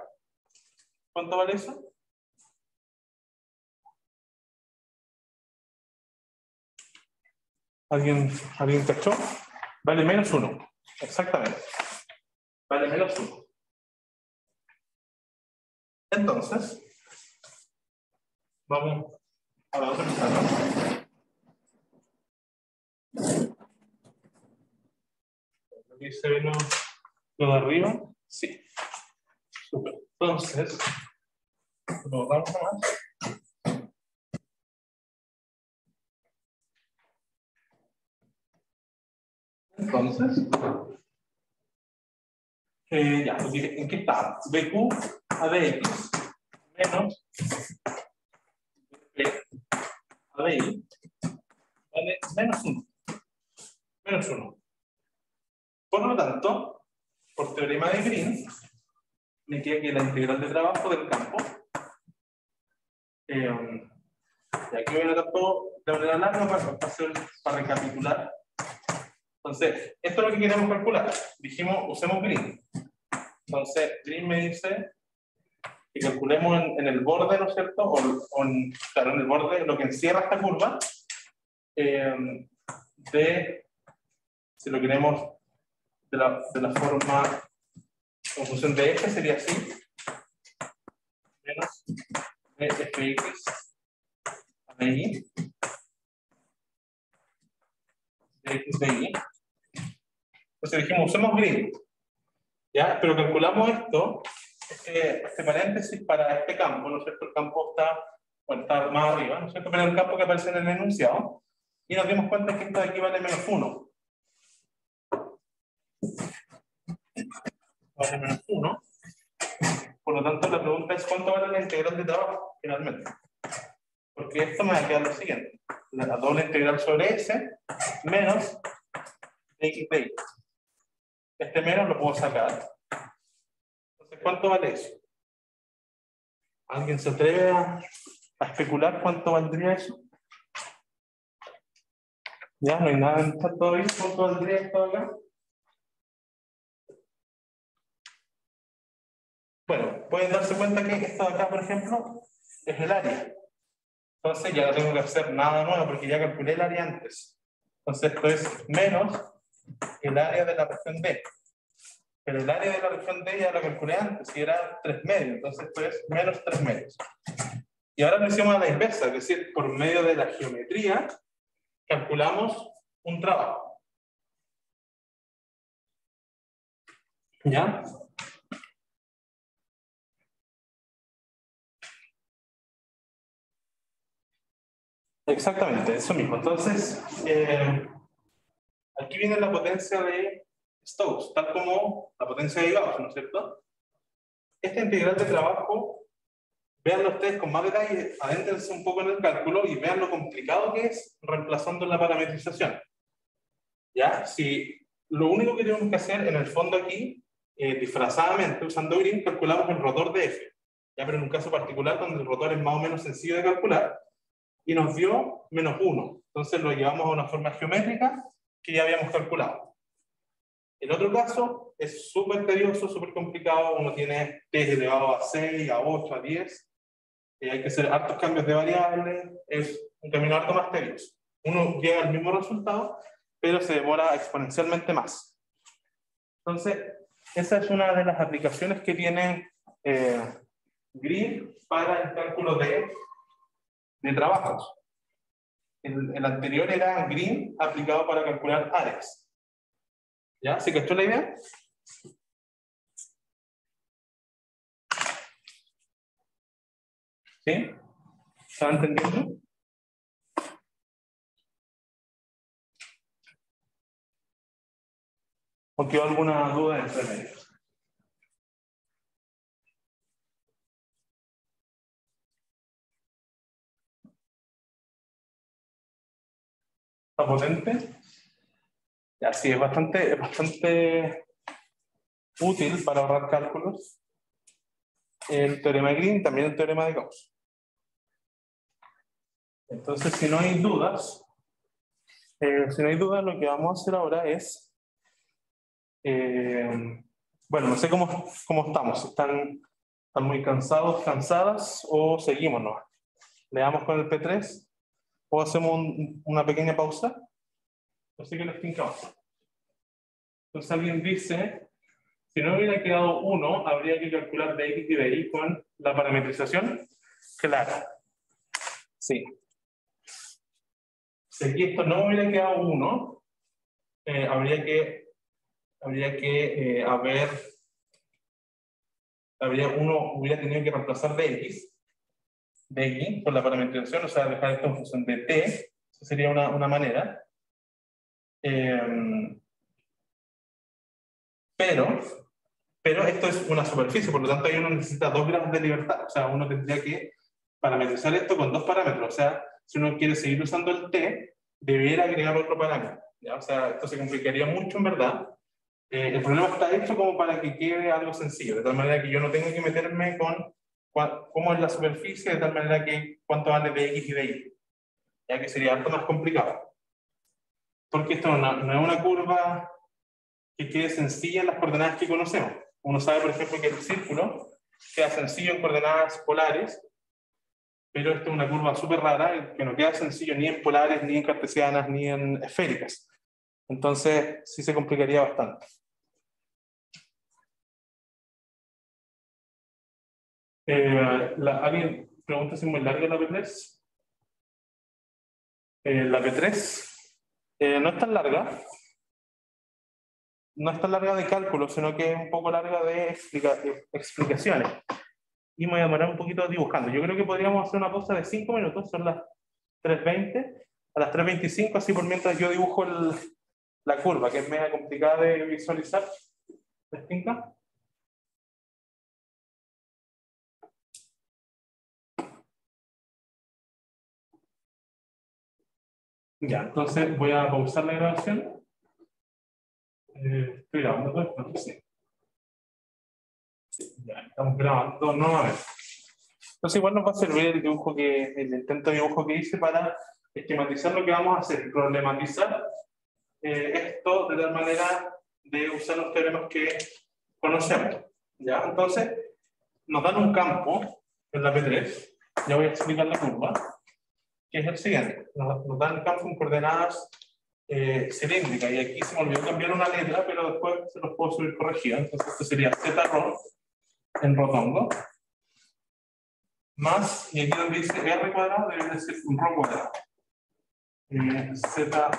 ¿Cuánto vale eso? ¿Alguien cachó? Vale menos 1. Exactamente. Vale menos 1. Entonces, vamos a la otra pizarra. Aquí se ve lo de arriba. Sí. Super. Entonces, lo vamos a más. Entonces, ya, ¿en qué está? BQ a DX menos B a DY vale menos 1. Menos 1. Por lo tanto, por teorema de Green, me queda que la integral de trabajo del campo, y aquí voy a campo de manera larga para recapitular. Entonces, esto es lo que queremos calcular. Dijimos, usemos Green. Entonces, Green me dice que calculemos en el borde, ¿no es cierto? Claro, en el borde, lo que encierra esta curva, si lo queremos de la forma, en función de este, sería así, menos fx a y, dx de y. Entonces dijimos, usemos Green, ¿ya? Pero calculamos esto, este paréntesis para este campo, ¿no es cierto? El campo está, bueno, está más arriba, ¿no es cierto? Pero el campo que aparece en el enunciado, y nos dimos cuenta que esto de aquí vale menos 1. Vale menos 1. Por lo tanto, la pregunta es ¿cuánto vale la integral de trabajo finalmente? Porque esto me va a quedar lo siguiente. La doble integral sobre s menos x de y. Este menos lo puedo sacar. Entonces, ¿cuánto vale eso? ¿Alguien se atreve a especular cuánto valdría eso? Ya, no hay nada en esta todavía. ¿Cuánto valdría esto acá? Bueno, pueden darse cuenta que esto de acá, por ejemplo, es el área. Entonces ya no tengo que hacer nada nuevo porque ya calculé el área antes. Entonces esto es menos el área de la región D. Pero el área de la región D ya la calculé antes y era 3 medios. Entonces esto es menos 3 medios. Y ahora lo hicimos a la inversa, es decir, por medio de la geometría calculamos un trabajo. ¿Ya? Exactamente, eso mismo. Entonces, aquí viene la potencia de Stokes, tal como la potencia de Gauss, ¿no es cierto? Esta integral de trabajo, véanlo ustedes con más detalle, adéntrense un poco en el cálculo y vean lo complicado que es reemplazando la parametrización. ¿Ya? Si lo único que tenemos que hacer en el fondo aquí, disfrazadamente, usando Green, calculamos el rotor de F. ¿Ya? Pero en un caso particular donde el rotor es más o menos sencillo de calcular, y nos dio menos 1. Entonces lo llevamos a una forma geométrica que ya habíamos calculado. El otro caso es súper tedioso, súper complicado. Uno tiene t elevado a 6, a 8, a 10. Hay que hacer hartos cambios de variables. Es un camino harto más tedioso. Uno llega al mismo resultado, pero se demora exponencialmente más. Entonces, esa es una de las aplicaciones que tiene Green para el cálculo de trabajos. El anterior era Green aplicado para calcular áreas. ¿Ya? ¿Se cachó la idea? ¿Sí? ¿Están entendiendo? ¿O quedó alguna duda entre medio? ¿Está potente? Ya, sí, es bastante útil para ahorrar cálculos. El teorema de Green, también el teorema de Gauss. Entonces, si no hay dudas, lo que vamos a hacer ahora es Bueno, no sé cómo estamos. Si ¿están muy cansados, cansadas o seguimos, ¿no? ¿Le damos con el P3 o hacemos una pequeña pausa? No sé qué les tinca más. Entonces alguien dice, si no hubiera quedado 1, habría que calcular dx y dy con la parametrización. Claro. Sí. Si aquí esto no hubiera quedado 1, habría que uno hubiera tenido que reemplazar dx por la parametrización, o sea, dejar esto en función de t. Esa sería una manera. Pero esto es una superficie, por lo tanto ahí uno necesita 2 grados de libertad. O sea, uno tendría que parametrizar esto con 2 parámetros. O sea, si uno quiere seguir usando el t, debería agregar otro parámetro, ¿ya? O sea, esto se complicaría mucho en verdad. El problema está hecho como para que quede algo sencillo, de tal manera que yo no tengo que meterme con cómo es la superficie, de tal manera que cuánto vale dx y dy, ya que sería algo más complicado. Porque esto no es una curva que quede sencilla en las coordenadas que conocemos. Uno sabe, por ejemplo, que el círculo queda sencillo en coordenadas polares, pero esta es una curva súper rara que no queda sencillo ni en polares, ni en cartesianas, ni en esféricas. Entonces, sí se complicaría bastante. ¿Alguien pregunta si es muy larga la P3? La P3 no es tan larga. No es tan larga de cálculo, sino que es un poco larga de explicaciones. Y me voy a demorar un poquito dibujando. Yo creo que podríamos hacer una pausa de 5 minutos, son las 3:20. A las 3:25, así por mientras yo dibujo la curva, que es media complicada de visualizar. ¿Les tinca? Ya, entonces voy a pausar la grabación. Estoy grabando todo esto, ¿no? Sí. Ya, estamos grabando nuevamente. Entonces igual nos va a servir el intento de dibujo que hice para esquematizar lo que vamos a hacer, problematizar esto de tal manera de usar los teoremas que conocemos. ¿Ya? Entonces, nos dan un campo en la P3, ya voy a explicar la curva, que es el siguiente. Nos dan un campo en coordenadas cilíndricas, y aquí se me olvidó cambiar una letra, pero después se los puedo subir corregido. Entonces, esto sería z-rho en rotongo, más, y aquí donde dice r cuadrado, debe decir un rho cuadrado. Z,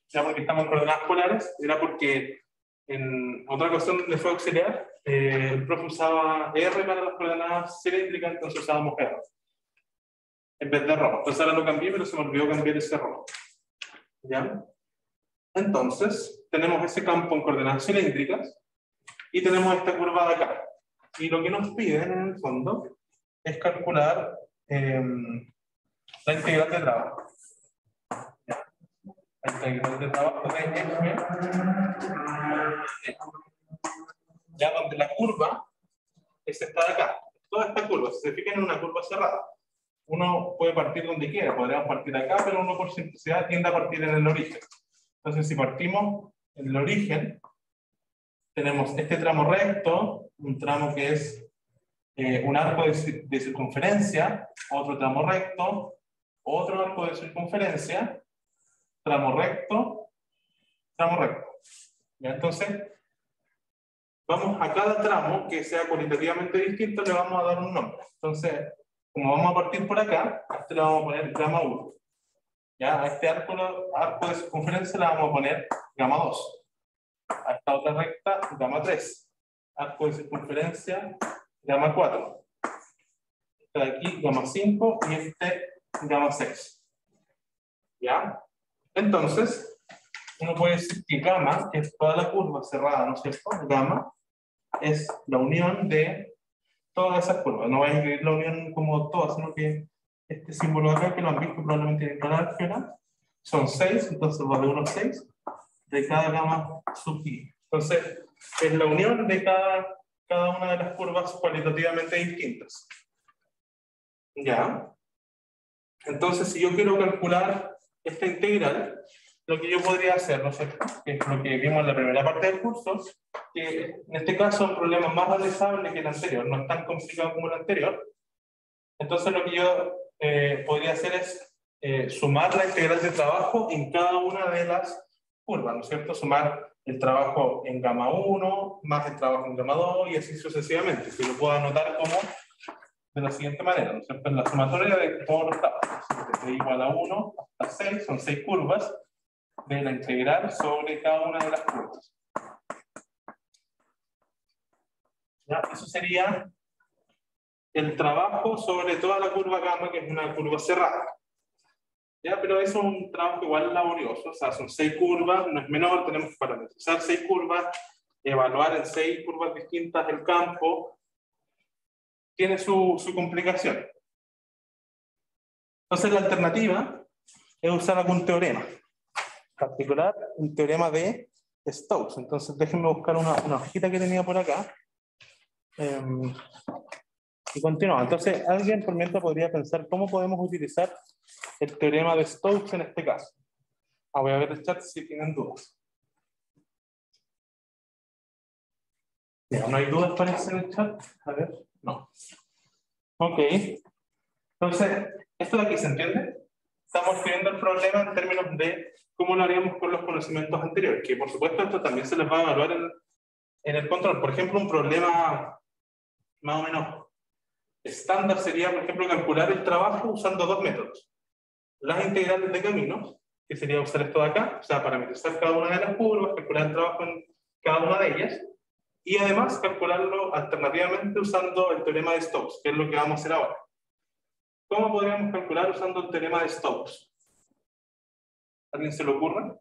ya porque estamos en coordenadas polares, era porque en otra ocasión le fue auxiliar, el profe usaba R para las coordenadas cilíndricas, entonces usábamos R en vez de rho. Entonces ahora lo cambié, pero se me olvidó cambiar ese rho. ¿Ya? Entonces, tenemos ese campo en coordenadas cilíndricas y tenemos esta curva de acá. Y lo que nos piden en el fondo es calcular la integral de trabajo. La integral de trabajo de f, ya donde la curva es esta de acá. Toda esta curva, si se fijan en una curva cerrada, uno puede partir donde quiera, podríamos partir acá, pero uno por simplicidad tiende a partir en el origen. Entonces, si partimos en el origen, tenemos este tramo recto, un tramo que es un arco de circunferencia, otro tramo recto, otro arco de circunferencia, tramo recto, tramo recto. ¿Ya? Entonces, vamos a cada tramo que sea cualitativamente distinto, le vamos a dar un nombre. Entonces, como vamos a partir por acá, a este le vamos a poner gamma 1. ¿Ya? A este arco de circunferencia le vamos a poner gamma 2. A esta otra recta, gamma 3. Arco de circunferencia, gamma 4. Este de aquí, gamma 5, y este, gamma 6. ¿Ya? Entonces, uno puede decir que gamma es toda la curva cerrada, ¿no es cierto? Gamma es la unión de todas esas curvas. No voy a escribir la unión como todas, sino que este símbolo acá, que lo han visto probablemente en la álgebra, son 6, entonces va de 1 a 6, de cada gamma sub i. Entonces, es la unión de cada una de las curvas cualitativamente distintas. ¿Ya? Entonces, si yo quiero calcular esta integral, lo que yo podría hacer, ¿no es cierto? Que es lo que vimos en la primera parte del curso, que en este caso es un problema más realizable que el anterior, no es tan complicado como el anterior. Entonces lo que yo podría hacer es sumar la integral de trabajo en cada una de las curvas, ¿no es cierto? Sumar el trabajo en gamma 1 más el trabajo en gamma 2 y así sucesivamente, que lo puedo anotar como de la siguiente manera, ¿no es cierto? En la sumatoria de todos los trabajos, desde igual a 1 hasta 6, son 6 curvas, de la integral sobre cada una de las curvas. ¿Ya? Eso sería el trabajo sobre toda la curva gamma, que es una curva cerrada. ¿Ya? Pero eso es un trabajo igual laborioso, o sea, son 6 curvas, no es menor, tenemos que parametrizar 6 curvas, evaluar en 6 curvas distintas el campo, tiene su complicación. Entonces la alternativa es usar algún teorema, en particular un teorema de Stokes. Entonces déjenme buscar una hojita que tenía por acá. Y continúa. Entonces alguien por mientras podría pensar cómo podemos utilizar el teorema de Stokes en este caso. Voy a ver el chat si tienen dudas. Ya, ¿no hay dudas parece en el chat? A ver, no. Ok. Entonces, ¿esto de aquí se entiende? Estamos escribiendo el problema en términos de cómo lo haríamos con los conocimientos anteriores, que por supuesto esto también se les va a evaluar en el control. Por ejemplo, un problema más o menos estándar sería, por ejemplo, calcular el trabajo usando 2 métodos. Las integrales de caminos, que sería usar esto de acá, o sea, parametrizar cada una de las curvas, calcular el trabajo en cada una de ellas, y además calcularlo alternativamente usando el teorema de Stokes, que es lo que vamos a hacer ahora. ¿Cómo podríamos calcular usando el teorema de Stokes? ¿Alguien se le ocurre?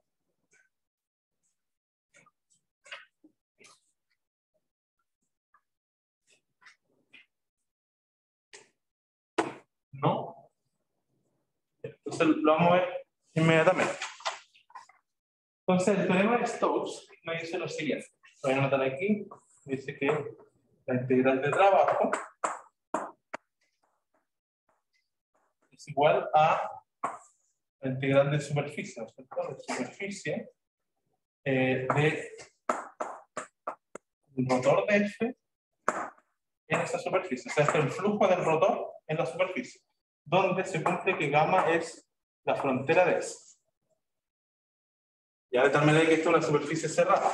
¿No? Entonces lo vamos a ver inmediatamente. Entonces el teorema de Stokes me dice lo siguiente. Lo voy a anotar aquí. Dice que la integral de trabajo es igual a la integral de superficie, ¿no es cierto? De superficie de el rotor de F en esa superficie. O sea, este es el flujo del rotor en la superficie, donde se cumple que gamma es la frontera de S. Ya de tal manera que esto es una superficie cerrada.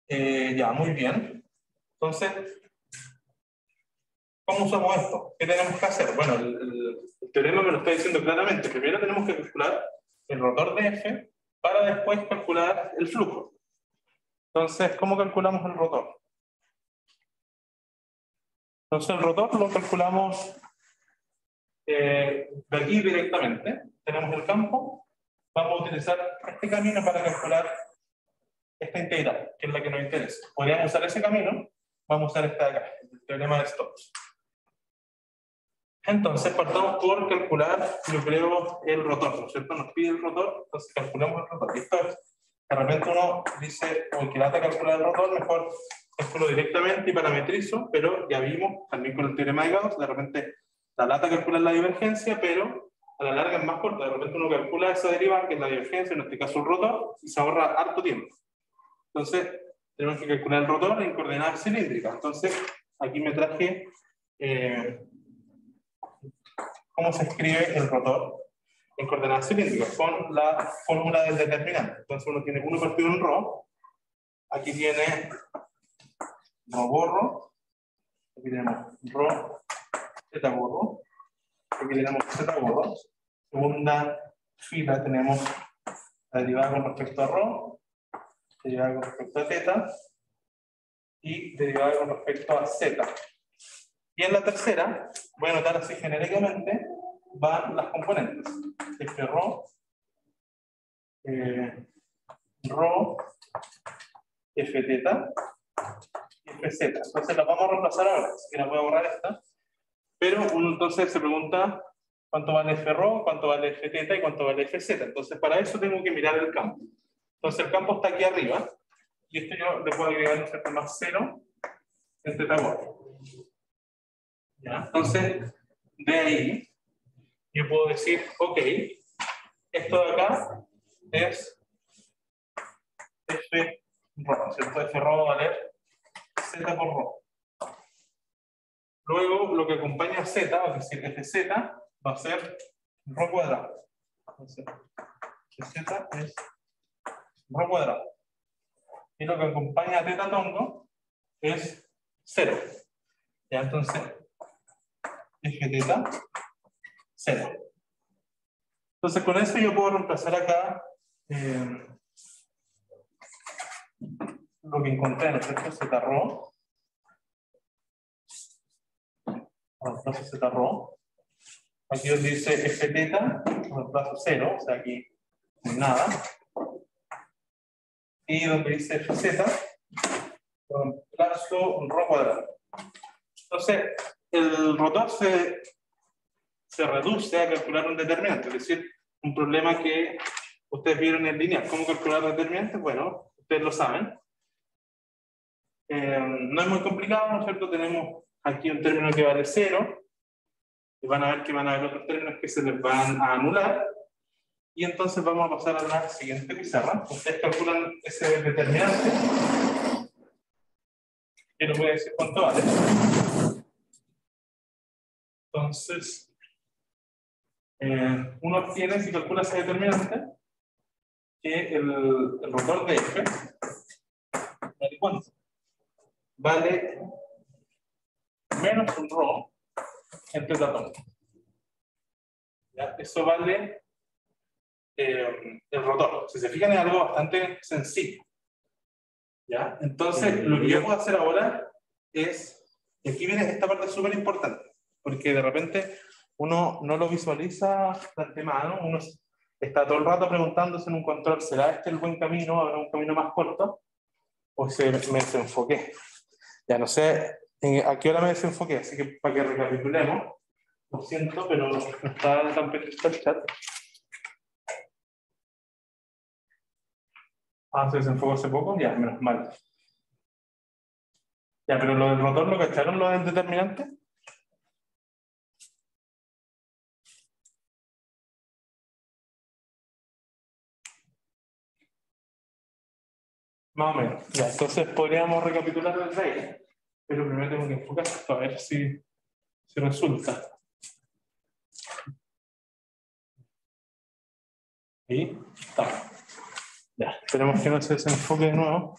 Ya, muy bien. Entonces, ¿cómo usamos esto? ¿Qué tenemos que hacer? Bueno, el teorema me lo está diciendo claramente. Primero tenemos que calcular el rotor de F para después calcular el flujo. Entonces, ¿cómo calculamos el rotor? Entonces, el rotor lo calculamos de aquí directamente. Tenemos el campo. Vamos a utilizar este camino para calcular esta integral, que es la que nos interesa. Podríamos usar ese camino. Vamos a usar esta de acá, el teorema de Stokes. Entonces, partamos por calcular, yo creo, el rotor, ¿no es cierto? Nos pide el rotor, entonces calculamos el rotor. Esto es, de repente uno dice, o que lata calcular el rotor, mejor calculo directamente y parametrizo, pero ya vimos, también con el teorema de Gauss, de repente la lata calcular la divergencia, pero a la larga es más corta. De repente uno calcula esa derivada, que es la divergencia, en este caso el rotor, y se ahorra harto tiempo. Entonces, tenemos que calcular el rotor en coordenadas cilíndricas. Entonces, aquí me traje cómo se escribe el rotor en coordenadas cilíndricas, con la fórmula del determinante. Entonces uno tiene 1 partido en ρ, aquí tiene ρ borro, aquí tenemos ρ z borro, aquí tenemos z borro. Segunda fila tenemos la derivada con respecto a ρ, derivada con respecto a θ y derivada con respecto a z. Y en la tercera, voy a anotar así genéricamente, van las componentes. F ρ, ρ, f θ y f z. Entonces las vamos a reemplazar ahora, así que la voy a borrar esta. Pero uno entonces se pregunta cuánto vale f ρ, cuánto vale f θ y cuánto vale f z. Entonces para eso tengo que mirar el campo. Entonces el campo está aquí arriba, y esto yo le puedo agregar un cierto más 0 en θ borro. ¿Ya? Entonces, de ahí yo puedo decir, ok, Esto de acá es F rho, ¿cierto? F rho va a valer Z por rho. Luego, lo que acompaña a Z, es decir, Fz, va a ser rho cuadrado. Entonces, Fz es rho cuadrado. Y lo que acompaña a teta tongo es 0. Ya, entonces, F teta, 0. Entonces, con eso yo puedo reemplazar acá lo que encontré, ¿no es cierto? Z rho. Reemplazo Z rho. Aquí donde dice F teta, reemplazo 0, o sea, aquí no hay nada. Y donde dice Fz, reemplazo rho cuadrado. Entonces, el rotor se reduce a calcular un determinante, es decir, un problema que ustedes vieron en lineal. ¿Cómo calcular determinantes? Bueno, ustedes lo saben. No es muy complicado, ¿no es cierto? Tenemos aquí un término que vale 0, y van a ver que van a haber otros términos que se les van a anular, y entonces vamos a pasar a la siguiente pizarra. Ustedes calculan ese determinante, que nos voy a decir cuánto vale. Entonces, uno obtiene, si calcula ese determinante, que el rotor de F, ¿vale cuánto? Vale menos un rho en teta tongo. ¿Ya? Eso vale el rotor. Si se fijan, es algo bastante sencillo. ¿Ya? Entonces, lo que yo puedo hacer ahora es, y aquí viene esta parte súper importante, porque de repente uno no lo visualiza de antemano, uno está todo el rato preguntándose en un control, ¿será este el buen camino? ¿Habrá un camino más corto? ¿O me desenfoqué? Ya no sé a qué hora me desenfoqué, así que para que recapitulemos, lo siento, pero no está tan pendiente el chat. Ah, se desenfocó hace poco, ya, menos mal. Ya, pero lo del rotor, ¿lo cacharon, lo del determinante? Más o menos. Ya, entonces podríamos recapitular desde ahí. Pero primero tengo que enfocar esto, a ver si resulta. Ahí está. Ya, esperemos que no se desenfoque de nuevo.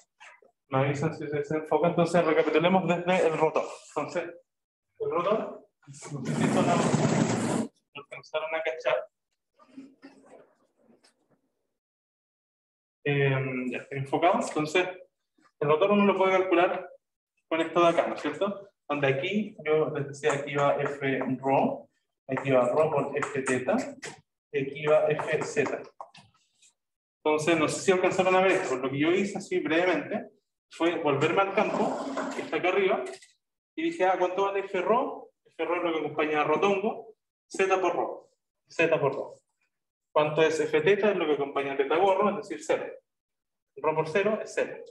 Me avisan si se desenfoca. Entonces recapitulemos desde el rotor. Entonces, el rotor, no sé si esto lo alcanzaron a cachar. Ya está enfocado. Entonces, el rotor uno lo puede calcular con esto de acá, ¿no es cierto? Donde aquí, yo les decía, aquí va F rho, aquí va rho por F teta, y aquí va F z. Entonces, no sé si alcanzaron a ver esto. Lo que yo hice así brevemente fue volverme al campo, que está acá arriba, y dije, ¿cuánto vale F rho? F rho es lo que acompaña a rotongo, Z por rho. Z por rho. ¿Cuánto es F teta? Es lo que acompaña a teta gorro, es decir, 0. Rho por 0 es 0.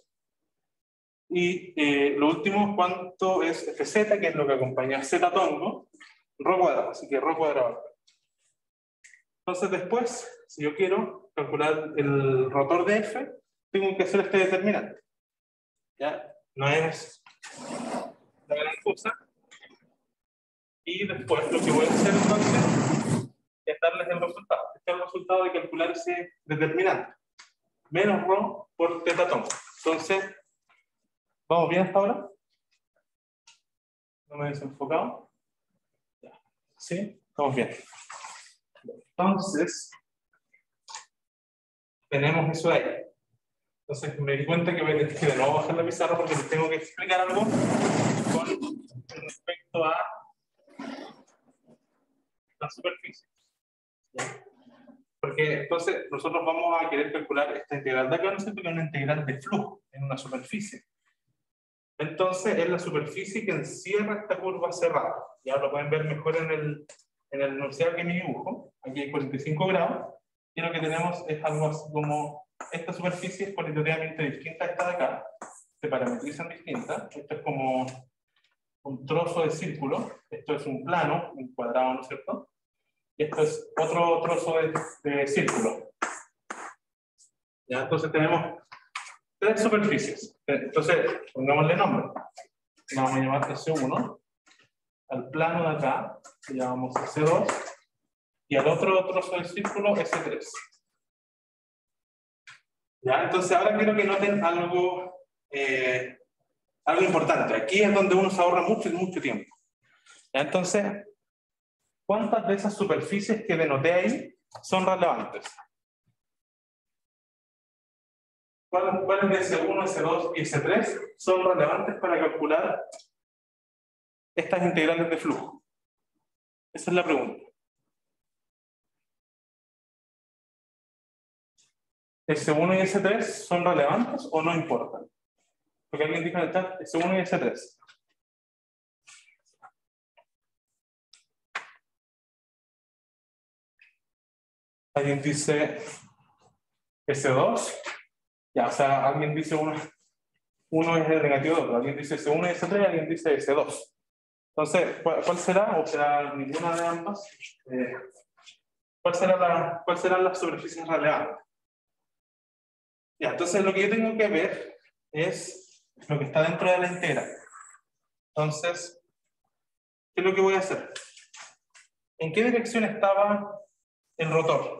Y lo último, ¿cuánto es Fz? Que es lo que acompaña a Z tongo, rho cuadrado. Así que rho cuadrado. Entonces después, si yo quiero calcular el rotor de F, tengo que hacer este determinante. ¿Ya? No es la gran cosa. Y después lo que voy a hacer entonces es darles el resultado. Este es el resultado de calcular ese determinante. Menos rho por teta tongo. Entonces, ¿vamos bien hasta ahora? ¿No me he desenfocado? Ya. ¿Sí? Estamos bien. Entonces, tenemos eso de ahí. Entonces me di cuenta que voy a tener que de nuevo bajar la pizarra porque les tengo que explicar algo con respecto a la superficie. ¿Ya? Porque entonces nosotros vamos a querer calcular esta integral de acá, ¿no es cierto? Que es una integral de flujo en una superficie. Entonces es la superficie que encierra esta curva cerrada. Ya lo pueden ver mejor en el enunciado que mi dibujo. Aquí hay 45 grados. Y lo que tenemos es algo así como esta superficie es cualitativamente distinta a esta de acá. Se parametrizan distintas. Esto es como un trozo de círculo. Esto es un plano, un cuadrado, ¿no es cierto? y esto es otro trozo de círculo. ¿Ya? Entonces tenemos tres superficies. Entonces, pongámosle nombre. Le vamos a llamar S1. Al plano de acá le llamamos S2. Y al otro trozo del círculo S3. ¿Ya? Entonces ahora quiero que noten algo, algo importante. Aquí es donde uno se ahorra mucho tiempo. ¿Ya? Entonces, ¿cuántas de esas superficies que denoté ahí son relevantes? ¿Cuáles de S1, S2 y S3 son relevantes para calcular estas integrales de flujo? Esa es la pregunta. ¿S1 y S3 son relevantes o no importan? Porque alguien dijo en el chat S1 y S3. Alguien dice S2. Ya, o sea, alguien dice uno es el negativo de otro. Alguien dice S1 y S3 y alguien dice S2. Entonces, ¿cuál será? ¿O será ninguna de ambas? ¿Cuál serán las superficies relevantes? Ya, entonces lo que yo tengo que ver es lo que está dentro de la integral. Entonces, ¿qué es lo que voy a hacer? ¿En qué dirección estaba el rotor?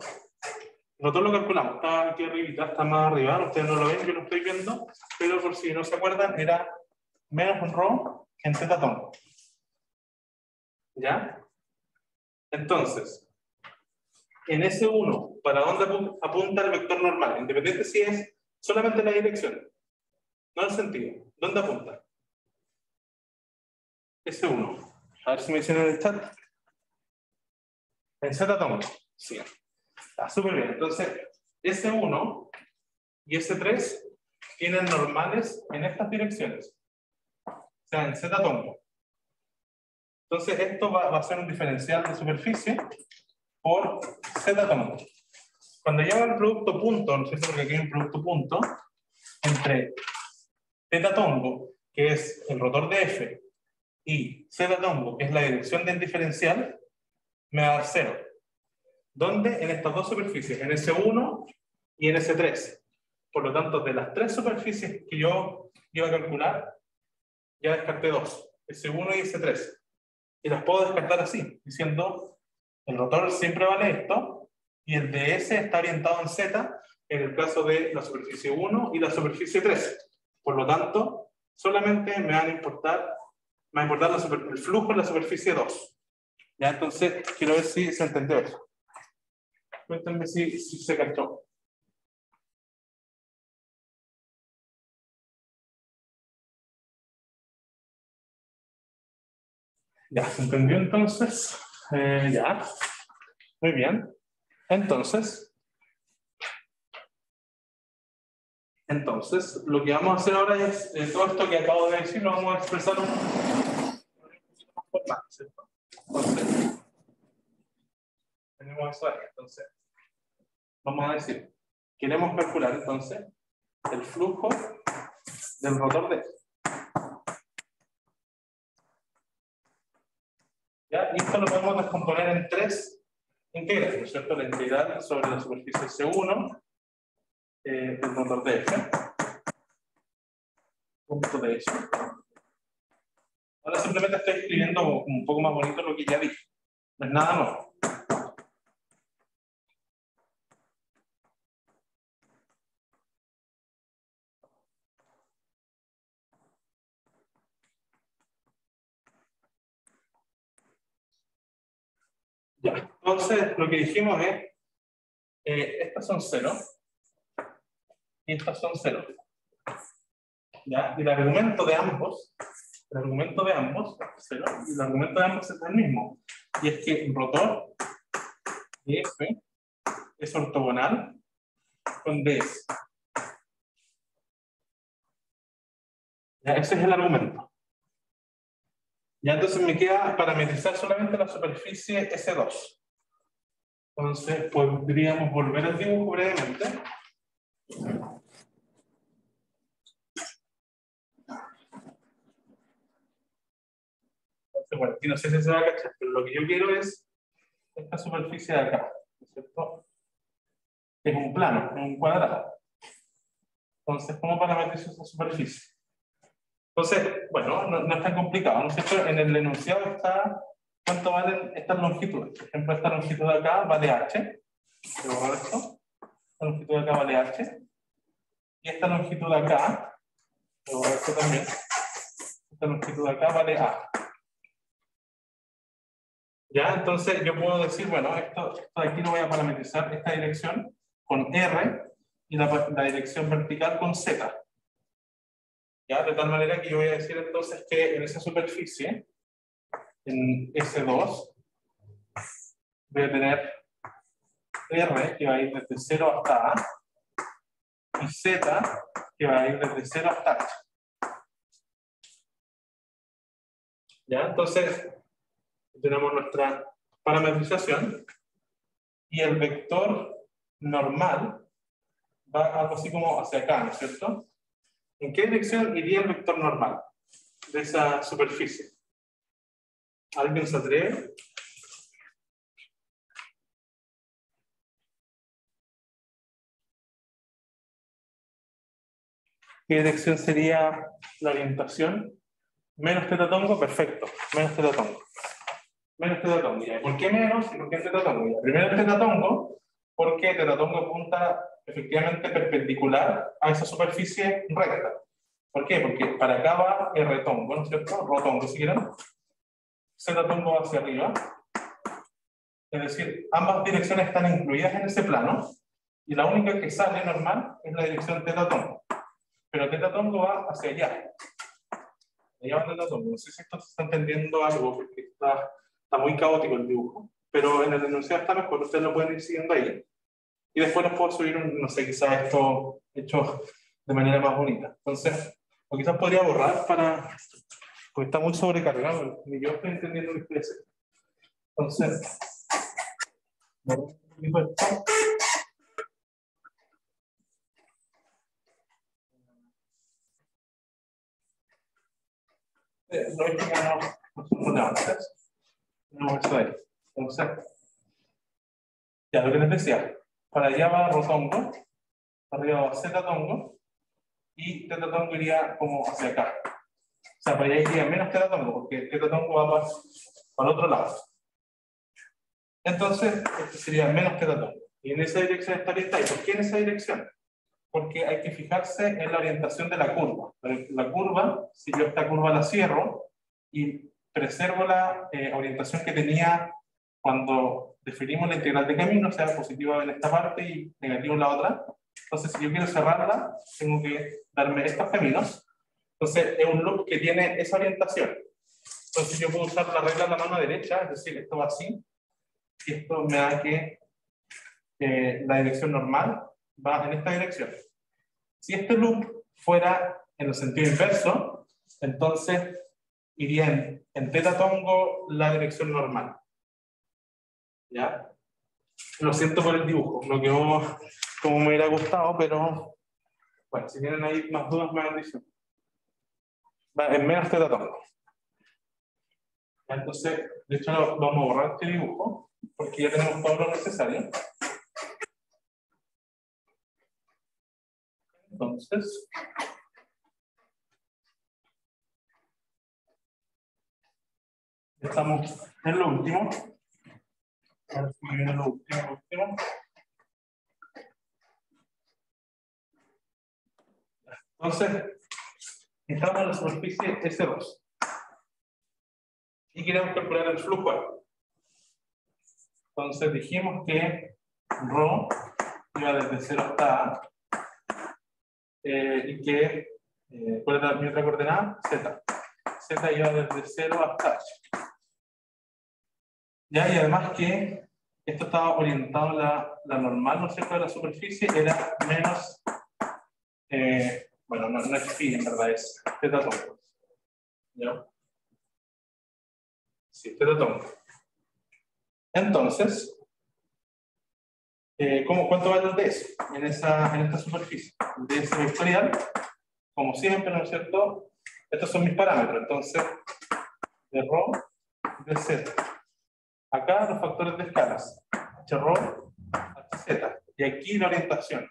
El rotor lo calculamos, está aquí arriba, está más arriba, ustedes no lo ven, yo lo estoy viendo, pero por si no se acuerdan, era menos un ρ en θ tomo. ¿Ya? Entonces, en S1, ¿para dónde apunta el vector normal? Independiente si es solamente la dirección, no el sentido. ¿Dónde apunta? S1. A ver si me dicen en el chat. En Z tomo. Sí. Está súper bien. Entonces, S1 y S3 tienen normales en estas direcciones. O sea, en Z tomo. Entonces, esto va a ser un diferencial de superficie por Z tomo. Cuando lleva el producto punto, ¿no es cierto? Porque aquí hay un producto punto, entre θ tombo, que es el rotor de F, y Z tombo, que es la dirección del diferencial, me va a dar 0. ¿Dónde? En estas dos superficies, en S1 y en S3. Por lo tanto, de las tres superficies que yo iba a calcular, ya descarté dos, S1 y S3. Y las puedo descartar así, diciendo, el rotor siempre vale esto, y el de S está orientado en Z, en el caso de la superficie 1 y la superficie 3. Por lo tanto, solamente me va a importar el flujo en la superficie 2. Ya, entonces, quiero ver si se entendió eso. Cuéntenme si se cachó. Ya, ¿se entendió entonces? Ya. Muy bien. Entonces, lo que vamos a hacer ahora es todo esto que acabo de decir, lo vamos a expresar un poco más, ¿cierto? Entonces, tenemos eso ahí. Entonces, vamos a decir, queremos calcular entonces el flujo del rotor de esto. ¿Ya? Y esto lo podemos descomponer en tres integrales, ¿no es cierto? La integral sobre la superficie C1, el rotor de F, punto de eso. Ahora simplemente estoy escribiendo un poco más bonito lo que ya dije. No es nada nuevo. Ya, entonces lo que dijimos es, estas son 0 y estas son 0. ¿Ya? Y el argumento de ambos, 0, y el argumento de ambos es el mismo. Y es que el rotor de F es ortogonal con DS. ¿Ya? Ese es el argumento. Ya entonces me queda parametrizar solamente la superficie S2. Entonces podríamos volver al dibujo brevemente. Entonces, bueno, aquí no sé si se va a cachar, pero lo que yo quiero es esta superficie de acá, ¿no es cierto? Es un plano, es un cuadrado. Entonces, ¿cómo parametrizo esa superficie? Entonces, bueno, no es tan complicado, ¿no es cierto? En el enunciado está cuánto valen estas longitudes. Por ejemplo, esta longitud de acá vale h. Voy a borrar esto. Esta longitud de acá vale h. Y esta longitud de acá, voy a borrar esto también. Esta longitud de acá vale a. Ya, entonces yo puedo decir, bueno, esto de aquí lo voy a parametrizar, esta dirección con r y la dirección vertical con z. ¿Ya? De tal manera que yo voy a decir entonces que en esa superficie, en S2, voy a tener R que va a ir desde 0 hasta A y Z que va a ir desde 0 hasta H. ¿Ya? Entonces, tenemos nuestra parametrización y el vector normal va algo así como hacia acá, ¿no es cierto? ¿En qué dirección iría el vector normal de esa superficie? ¿Alguien se atreve? ¿Qué dirección sería la orientación? Menos teta tongo, perfecto. Menos teta tongo. Menos teta tongo. ¿Y por qué menos y por qué teta tongo? Primero el teta tongo, porque teta tongo apunta efectivamente perpendicular a esa superficie recta. ¿Por qué? Porque para acá va R tongo, ¿no es cierto? Rho tongo, si quieren. Z tongo hacia arriba. Es decir, ambas direcciones están incluidas en ese plano y la única que sale normal es la dirección teta tongo. Pero teta tongo va hacia allá. Allá va teta tongo. No sé si esto se está entendiendo algo, porque está muy caótico el dibujo. Pero en el enunciado está mejor, ustedes lo pueden ir siguiendo ahí. Y después nos puedo subir, no sé, quizás esto hecho de manera más bonita. Entonces, o quizás podría borrar porque está muy sobrecargado. Ni yo estoy entendiendo lo que estoy haciendo. Entonces, borro un poquito esto. Lo he hecho no son relevantes. No, eso ahí. Entonces, ya lo que les decía, para allá va Rho tongo, para arriba va Z tongo, y teta tongo iría como hacia acá. O sea, para allá iría menos teta tongo, porque teta tongo va para el otro lado. Entonces, este sería menos teta tongo. Y en esa dirección estaría esta. ¿Y por qué en esa dirección? Porque hay que fijarse en la orientación de la curva. La curva, si yo esta curva la cierro y preservo la orientación que tenía cuando definimos la integral de camino, o sea, positiva en esta parte y negativo en la otra. Entonces, si yo quiero cerrarla, tengo que darme estos caminos. Entonces, es un loop que tiene esa orientación. Entonces, yo puedo usar la regla de la mano derecha, es decir, esto va así, y esto me da que la dirección normal va en esta dirección. Si este loop fuera en el sentido inverso, entonces iría en teta tongo la dirección normal. ¿Ya? Lo siento por el dibujo, no quedó como me hubiera gustado, pero bueno, si tienen ahí más dudas, me han dicho. Va en menos teta tongo. Entonces, de hecho, vamos a borrar este dibujo, porque ya tenemos todo lo necesario. Entonces, estamos en lo último. Ahora sí viene lo último. Entonces, estamos en la superficie S2. Y queremos calcular el flujo. Entonces dijimos que Rho iba desde 0 hasta A. Y que, ¿cuál era mi otra coordenada? Z. Z iba desde 0 hasta H. ¿Ya? Y además que esto estaba orientado a la normal, ¿no es cierto?, de la superficie, era menos, bueno, no es phi, en verdad, es teta tongo. ¿Ya? Sí, teta tongo. Entonces, ¿cuánto vale el DS en esta superficie? El DS vectorial, como siempre, ¿no es cierto? Estos son mis parámetros, entonces, de Rho, de Z. Acá los factores de escalas, HRO, HZ, y aquí la orientación,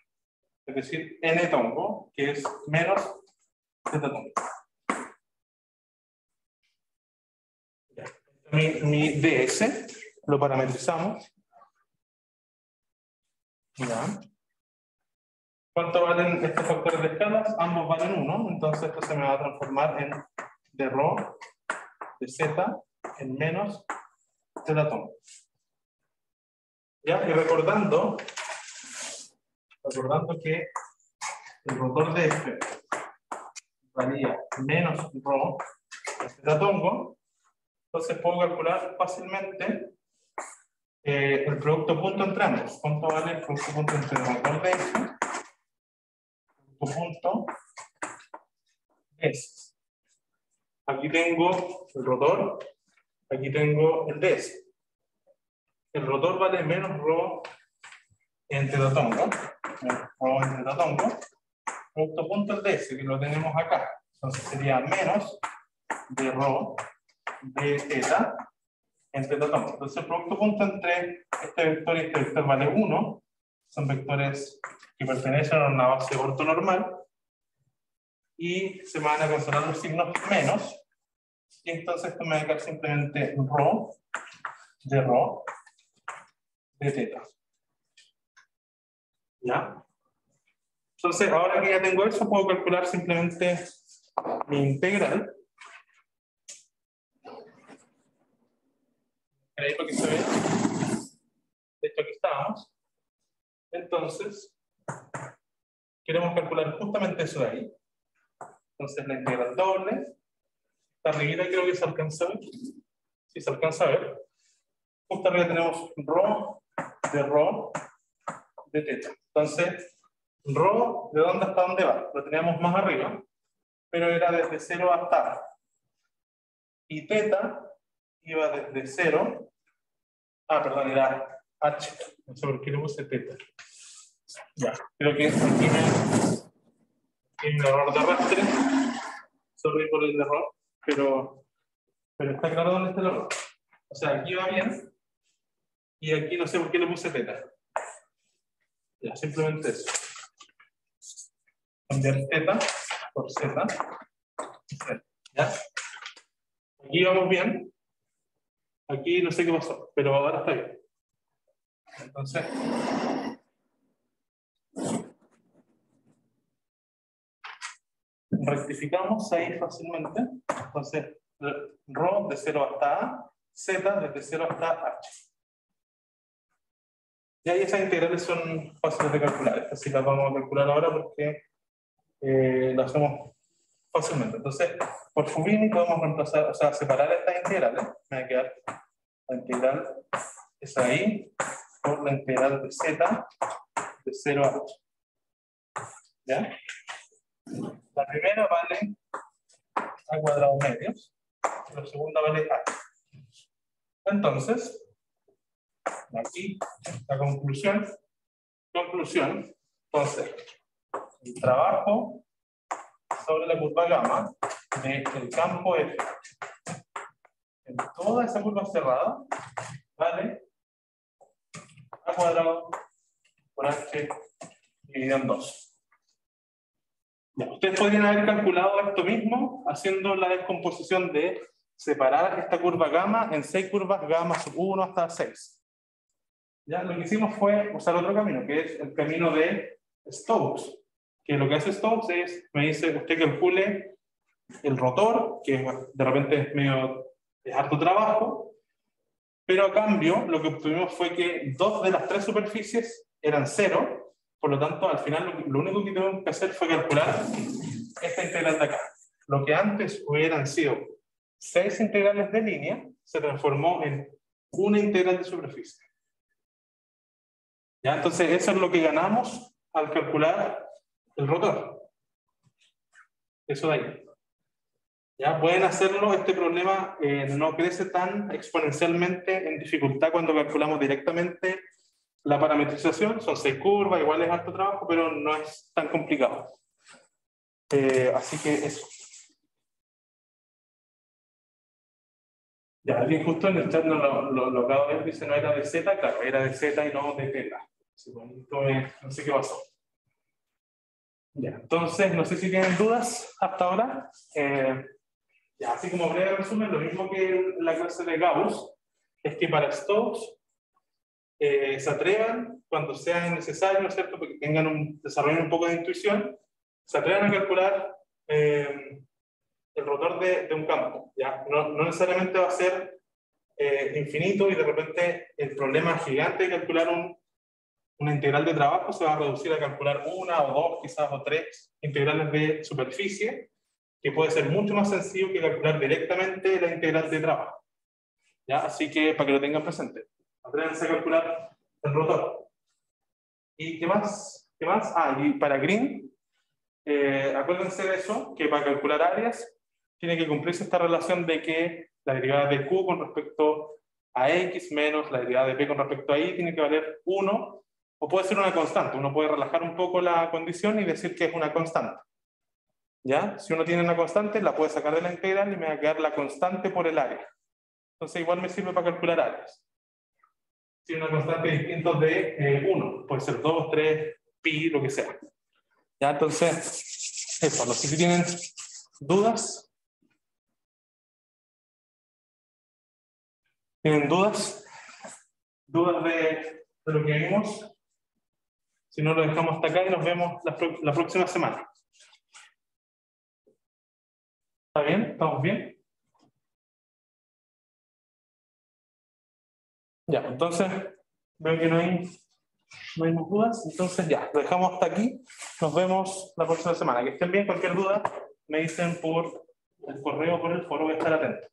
es decir, N tongo, que es menos Z tongo. Mi DS, lo parametrizamos. Ya. ¿Cuánto valen estos factores de escalas? Ambos valen 1, entonces esto se me va a transformar en de ρ de Z en menos Z tongo. ¿Ya? Y recordando que el rotor de F valía menos ρ de Z tongo, entonces puedo calcular fácilmente el producto punto entre ambos. ¿Cuánto vale el producto punto entre el rotor de F? Punto S. Aquí tengo el rotor, aquí tengo el DS. El rotor vale menos ρ en θ tongo, producto punto el DS, que lo tenemos acá. Entonces sería menos de ρ de θ en θ tongo. Entonces el producto punto entre este vector y este vector vale 1. Son vectores que pertenecen a una base ortonormal. Y se me van a cancelar los signos menos, y entonces esto me va a quedar simplemente ρ de θ. ¿Ya? Entonces, ahora que ya tengo eso, puedo calcular simplemente mi integral. Ahí para que se vea. De hecho, aquí estábamos. Entonces, queremos calcular justamente eso de ahí. Entonces, la integral doble. Esta arribita creo que se alcanza a ver. Si se alcanza a ver. Justo arriba tenemos ρ de θ. Entonces, ρ, ¿de dónde hasta dónde va? Lo teníamos más arriba, pero era desde 0 hasta A. Y θ iba desde 0. Perdón, era H. No sé por qué le puse θ. Ya, creo que aquí hay un error de arrastre. Sorry por el error, pero está claro dónde está el error. O sea, aquí va bien, y aquí no sé por qué le puse θ. Ya, simplemente eso. Cambiar θ por Z. ¿Ya? Aquí vamos bien. Aquí no sé qué pasó, pero ahora está bien. Entonces, rectificamos ahí fácilmente. Entonces, ρ de 0 hasta A, Z desde 0 hasta H. Y ahí esas integrales son fáciles de calcular. Estas sí las vamos a calcular ahora porque las hacemos fácilmente. Entonces, por Fubini podemos reemplazar, o sea, separar estas integrales. Me va a quedar la integral es ahí por la integral de Z de 0 a H. ¿Ya? La primera vale a cuadrado medios, la segunda vale H. Entonces, aquí la conclusión, entonces, el trabajo sobre la curva gamma del campo F en toda esa curva cerrada vale a cuadrado por H dividido en 2. Ya, ustedes podrían haber calculado esto mismo haciendo la descomposición de separar esta curva gamma en 6 curvas gamma sub 1 hasta 6. Ya, lo que hicimos fue usar otro camino, que es el camino de Stokes. Que lo que hace Stokes es, me dice, usted calcule el rotor, que de repente es medio de harto trabajo, pero a cambio lo que obtuvimos fue que 2 de las 3 superficies eran 0. Por lo tanto, al final lo único que tuvimos que hacer fue calcular esta integral de acá. Lo que antes hubieran sido 6 integrales de línea, se transformó en una integral de superficie. ¿Ya? Entonces, eso es lo que ganamos al calcular el rotor. Eso de ahí. ¿Ya? Pueden hacerlo, este problema no crece tan exponencialmente en dificultad cuando calculamos directamente la parametrización. Son 6 curvas, igual es harto trabajo, pero no es tan complicado. Así que eso. Ya, alguien justo en el chat lo acabo de ver, dice no era de Z, claro, era de Z y no de teta. No sé qué pasó. Ya, entonces, no sé si tienen dudas hasta ahora. Ya, así como breve resumen, lo mismo que en la clase de Gauss, es que para Stokes se atrevan cuando sea necesario, ¿no es cierto? Porque desarrollen un poco de intuición, se atrevan a calcular el rotor de un campo. ¿Ya? No necesariamente va a ser infinito y de repente el problema gigante de calcular una integral de trabajo se va a reducir a calcular una o dos, quizás o tres integrales de superficie, que puede ser mucho más sencillo que calcular directamente la integral de trabajo. ¿Ya? Así que para que lo tengan presente, atrévanse a calcular el rotor. ¿Y qué más? ¿Qué más? Ah, y para Green, acuérdense de eso, que para calcular áreas tiene que cumplirse esta relación de que la derivada de Q con respecto a X menos la derivada de P con respecto a Y tiene que valer 1, o puede ser una constante. Uno puede relajar un poco la condición y decir que es una constante. ¿Ya? Si uno tiene una constante, la puede sacar de la integral y me va a quedar la constante por el área. Entonces igual me sirve para calcular áreas. Si una constante distinta de 1, puede ser 2, 3, pi, lo que sea. ¿Ya? Entonces, eso, no sé si tienen dudas. ¿Tienen dudas? ¿Dudas de lo que vimos? Si no, lo dejamos hasta acá y nos vemos la próxima semana. ¿Está bien? ¿Estamos bien? Ya, entonces, veo que no hay más dudas. Entonces ya, lo dejamos hasta aquí. Nos vemos la próxima semana. Que estén bien. Cualquier duda me dicen por el correo o por el foro, voy a estar atento.